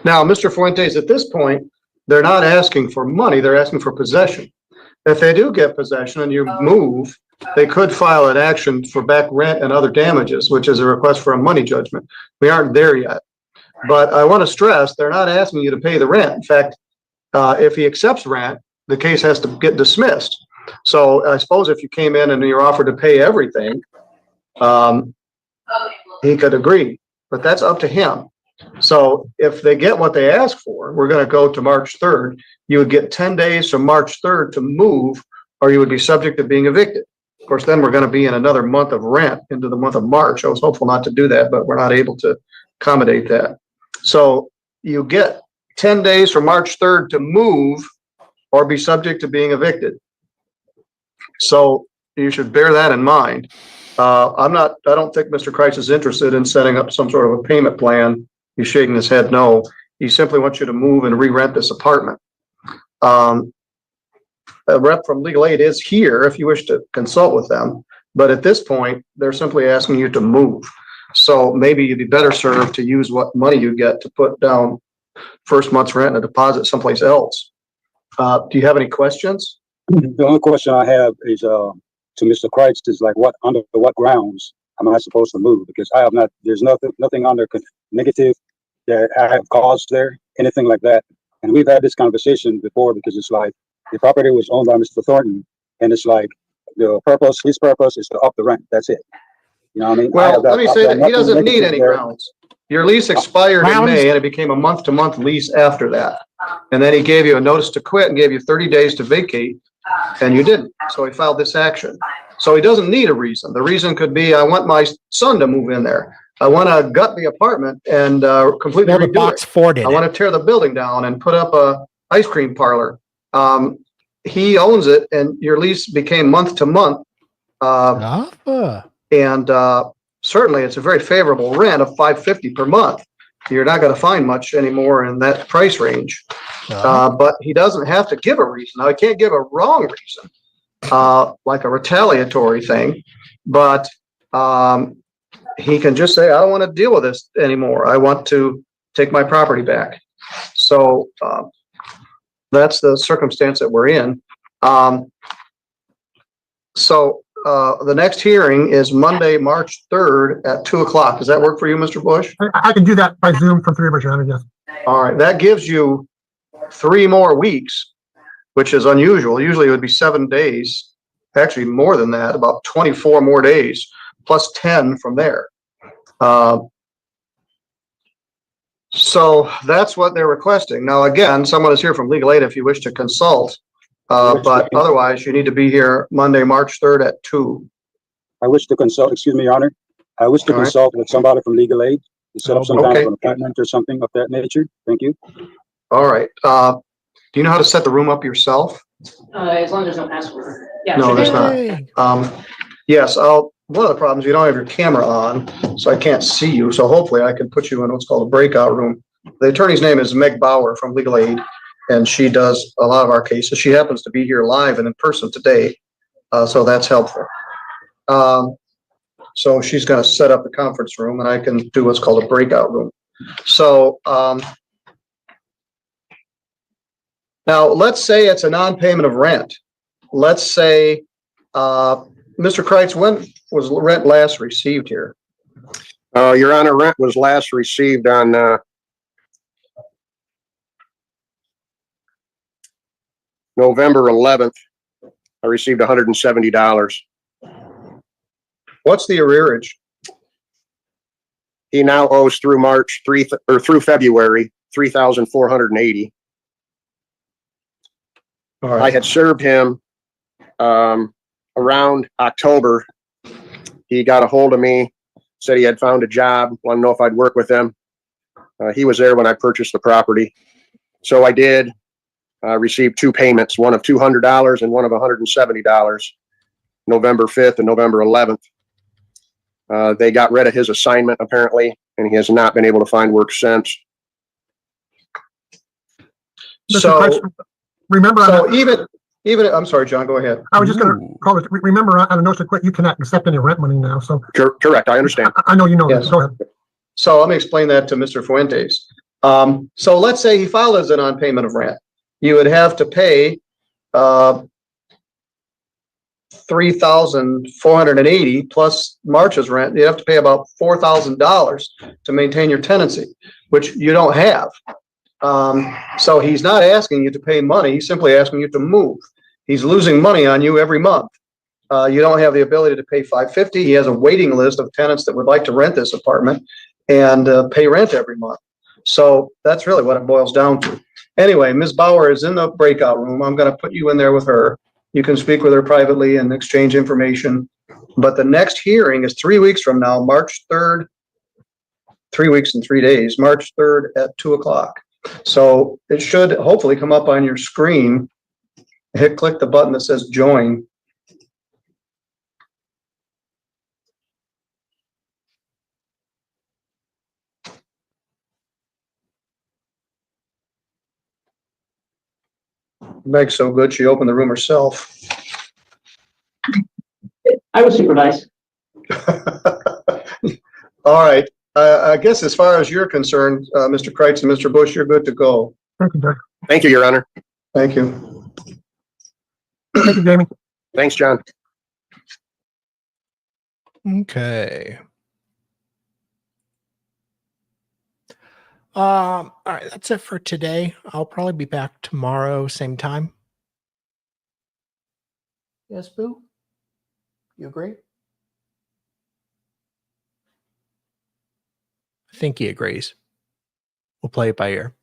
M: Now, Mr. Fuentes, at this point, they're not asking for money. They're asking for possession. If they do get possession and you move, they could file an action for back rent and other damages, which is a request for a money judgment. We aren't there yet. But I want to stress, they're not asking you to pay the rent. In fact, if he accepts rent, the case has to get dismissed. So I suppose if you came in and you're offered to pay everything, he could agree, but that's up to him. So if they get what they ask for, we're going to go to March 3rd. You would get 10 days from March 3rd to move, or you would be subject to being evicted. Of course, then we're going to be in another month of rent into the month of March. I was hopeful not to do that, but we're not able to accommodate that. So you get 10 days from March 3rd to move or be subject to being evicted. So you should bear that in mind. I don't think Mr. Kreitz is interested in setting up some sort of a payment plan. He's shaking his head no. He simply wants you to move and re-rent this apartment. A rep from Legal Aid is here if you wish to consult with them. But at this point, they're simply asking you to move. So maybe you'd be better served to use what money you get to put down first month's rent and a deposit someplace else. Do you have any questions?
D: The only question I have is to Mr. Kreitz is like, under what grounds am I supposed to move? Because I have not, there's nothing under negative that I have caused there, anything like that. And we've had this conversation before because it's like the property was owned by Mr. Thornton, and it's like his purpose is to up the rent. That's it. You know what I mean?
M: Well, let me say that he doesn't need any grounds. Your lease expired in May and it became a month-to-month lease after that. And then he gave you a notice to quit and gave you 30 days to vacate, and you didn't. So he filed this action. So he doesn't need a reason. The reason could be, I want my son to move in there. I want to gut the apartment and completely redo it. I want to tear the building down and put up a ice cream parlor. He owns it, and your lease became month to month. And certainly it's a very favorable rent of $550 per month. You're not going to find much anymore in that price range. But he doesn't have to give a reason. Now, he can't give a wrong reason, like a retaliatory thing, but he can just say, I don't want to deal with this anymore. I want to take my property back. So that's the circumstance that we're in. The next hearing is Monday, March 3rd at 2:00. Does that work for you, Mr. Bush?
C: I can do that by Zoom from 3 of us, Your Honor, yes.
M: All right, that gives you 3 more weeks, which is unusual. Usually it would be 7 days, actually more than that, about 24 more days, plus 10 from there. So that's what they're requesting. Now, again, someone is here from Legal Aid if you wish to consult. But otherwise, you need to be here Monday, March 3rd at 2.
D: I wish to consult, excuse me, Your Honor. I wish to consult with somebody from Legal Aid to set up some kind of an appointment or something of that nature. Thank you.
M: All right. Do you know how to set the room up yourself?
B: As long as there's no password. Yeah.
M: No, there's not. Yes, one of the problems, you don't have your camera on, so I can't see you. So hopefully I can put you in what's called a breakout room. The attorney's name is Meg Bauer from Legal Aid, and she does a lot of our cases. She happens to be here live and in person today, so that's helpful. So she's going to set up the conference room, and I can do what's called a breakout room. So now let's say it's a non-payment of rent. Let's say, Mr. Kreitz, when was rent last received here?
E: Your Honor, rent was last received on November 11th. I received $170.
M: What's the arrearage?
E: He now owes through through February, $3,480.
M: All right.
E: I had served him around October. He got a hold of me, said he had found a job, wanted to know if I'd work with him. He was there when I purchased the property. So I did. Received 2 payments, one of $200 and one of $170, November 5th and November 11th. They got rid of his assignment apparently, and he has not been able to find work since.
M: So even I'm sorry, John, go ahead.
C: I was just going to call it. Remember, on a notice to quit, you cannot accept any rent money now. So
E: correct, I understand.
C: I know you know
M: Yes.
C: this. Go ahead.
M: So let me explain that to Mr. Fuentes. So let's say he filed as a non-payment of rent. You would have to pay $3,480 plus March's rent. You have to pay about $4,000 to maintain your tenancy, which you don't have. So he's not asking you to pay money. He's simply asking you to move. He's losing money on you every month. You don't have the ability to pay $550. He has a waiting list of tenants that would like to rent this apartment and pay rent every month. So that's really what it boils down to. Anyway, Ms. Bauer is in the breakout room. I'm going to put you in there with her. You can speak with her privately and exchange information. But the next hearing is 3 weeks from now, March 3rd 3 weeks and 3 days, March 3rd at 2 o'clock. So it should hopefully come up on your screen. Click the button that says join. Meg's so good, she opened the room herself.
G: I was super nice.
M: All right. I guess as far as you're concerned, Mr. Kreitz and Mr. Bush, you're good to go.
C: Thank you, Judge.
E: Thank you, Your Honor.
M: Thank you.
C: Thank you, Jamie.
E: Thanks, John.
A: Okay. All right, that's it for today. I'll probably be back tomorrow, same time. Yes, Boo? You agree? I think he agrees. We'll play it by ear.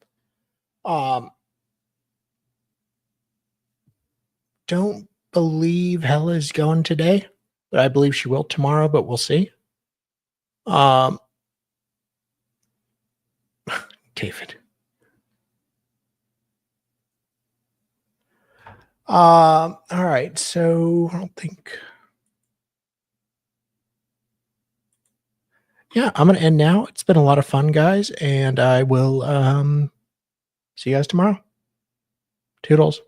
A: Don't believe Hella's going today, but I believe she will tomorrow, but we'll see. David. All right, so I don't think. Yeah, I'm gonna end now. It's been a lot of fun, guys, and I will see you guys tomorrow. Toodles.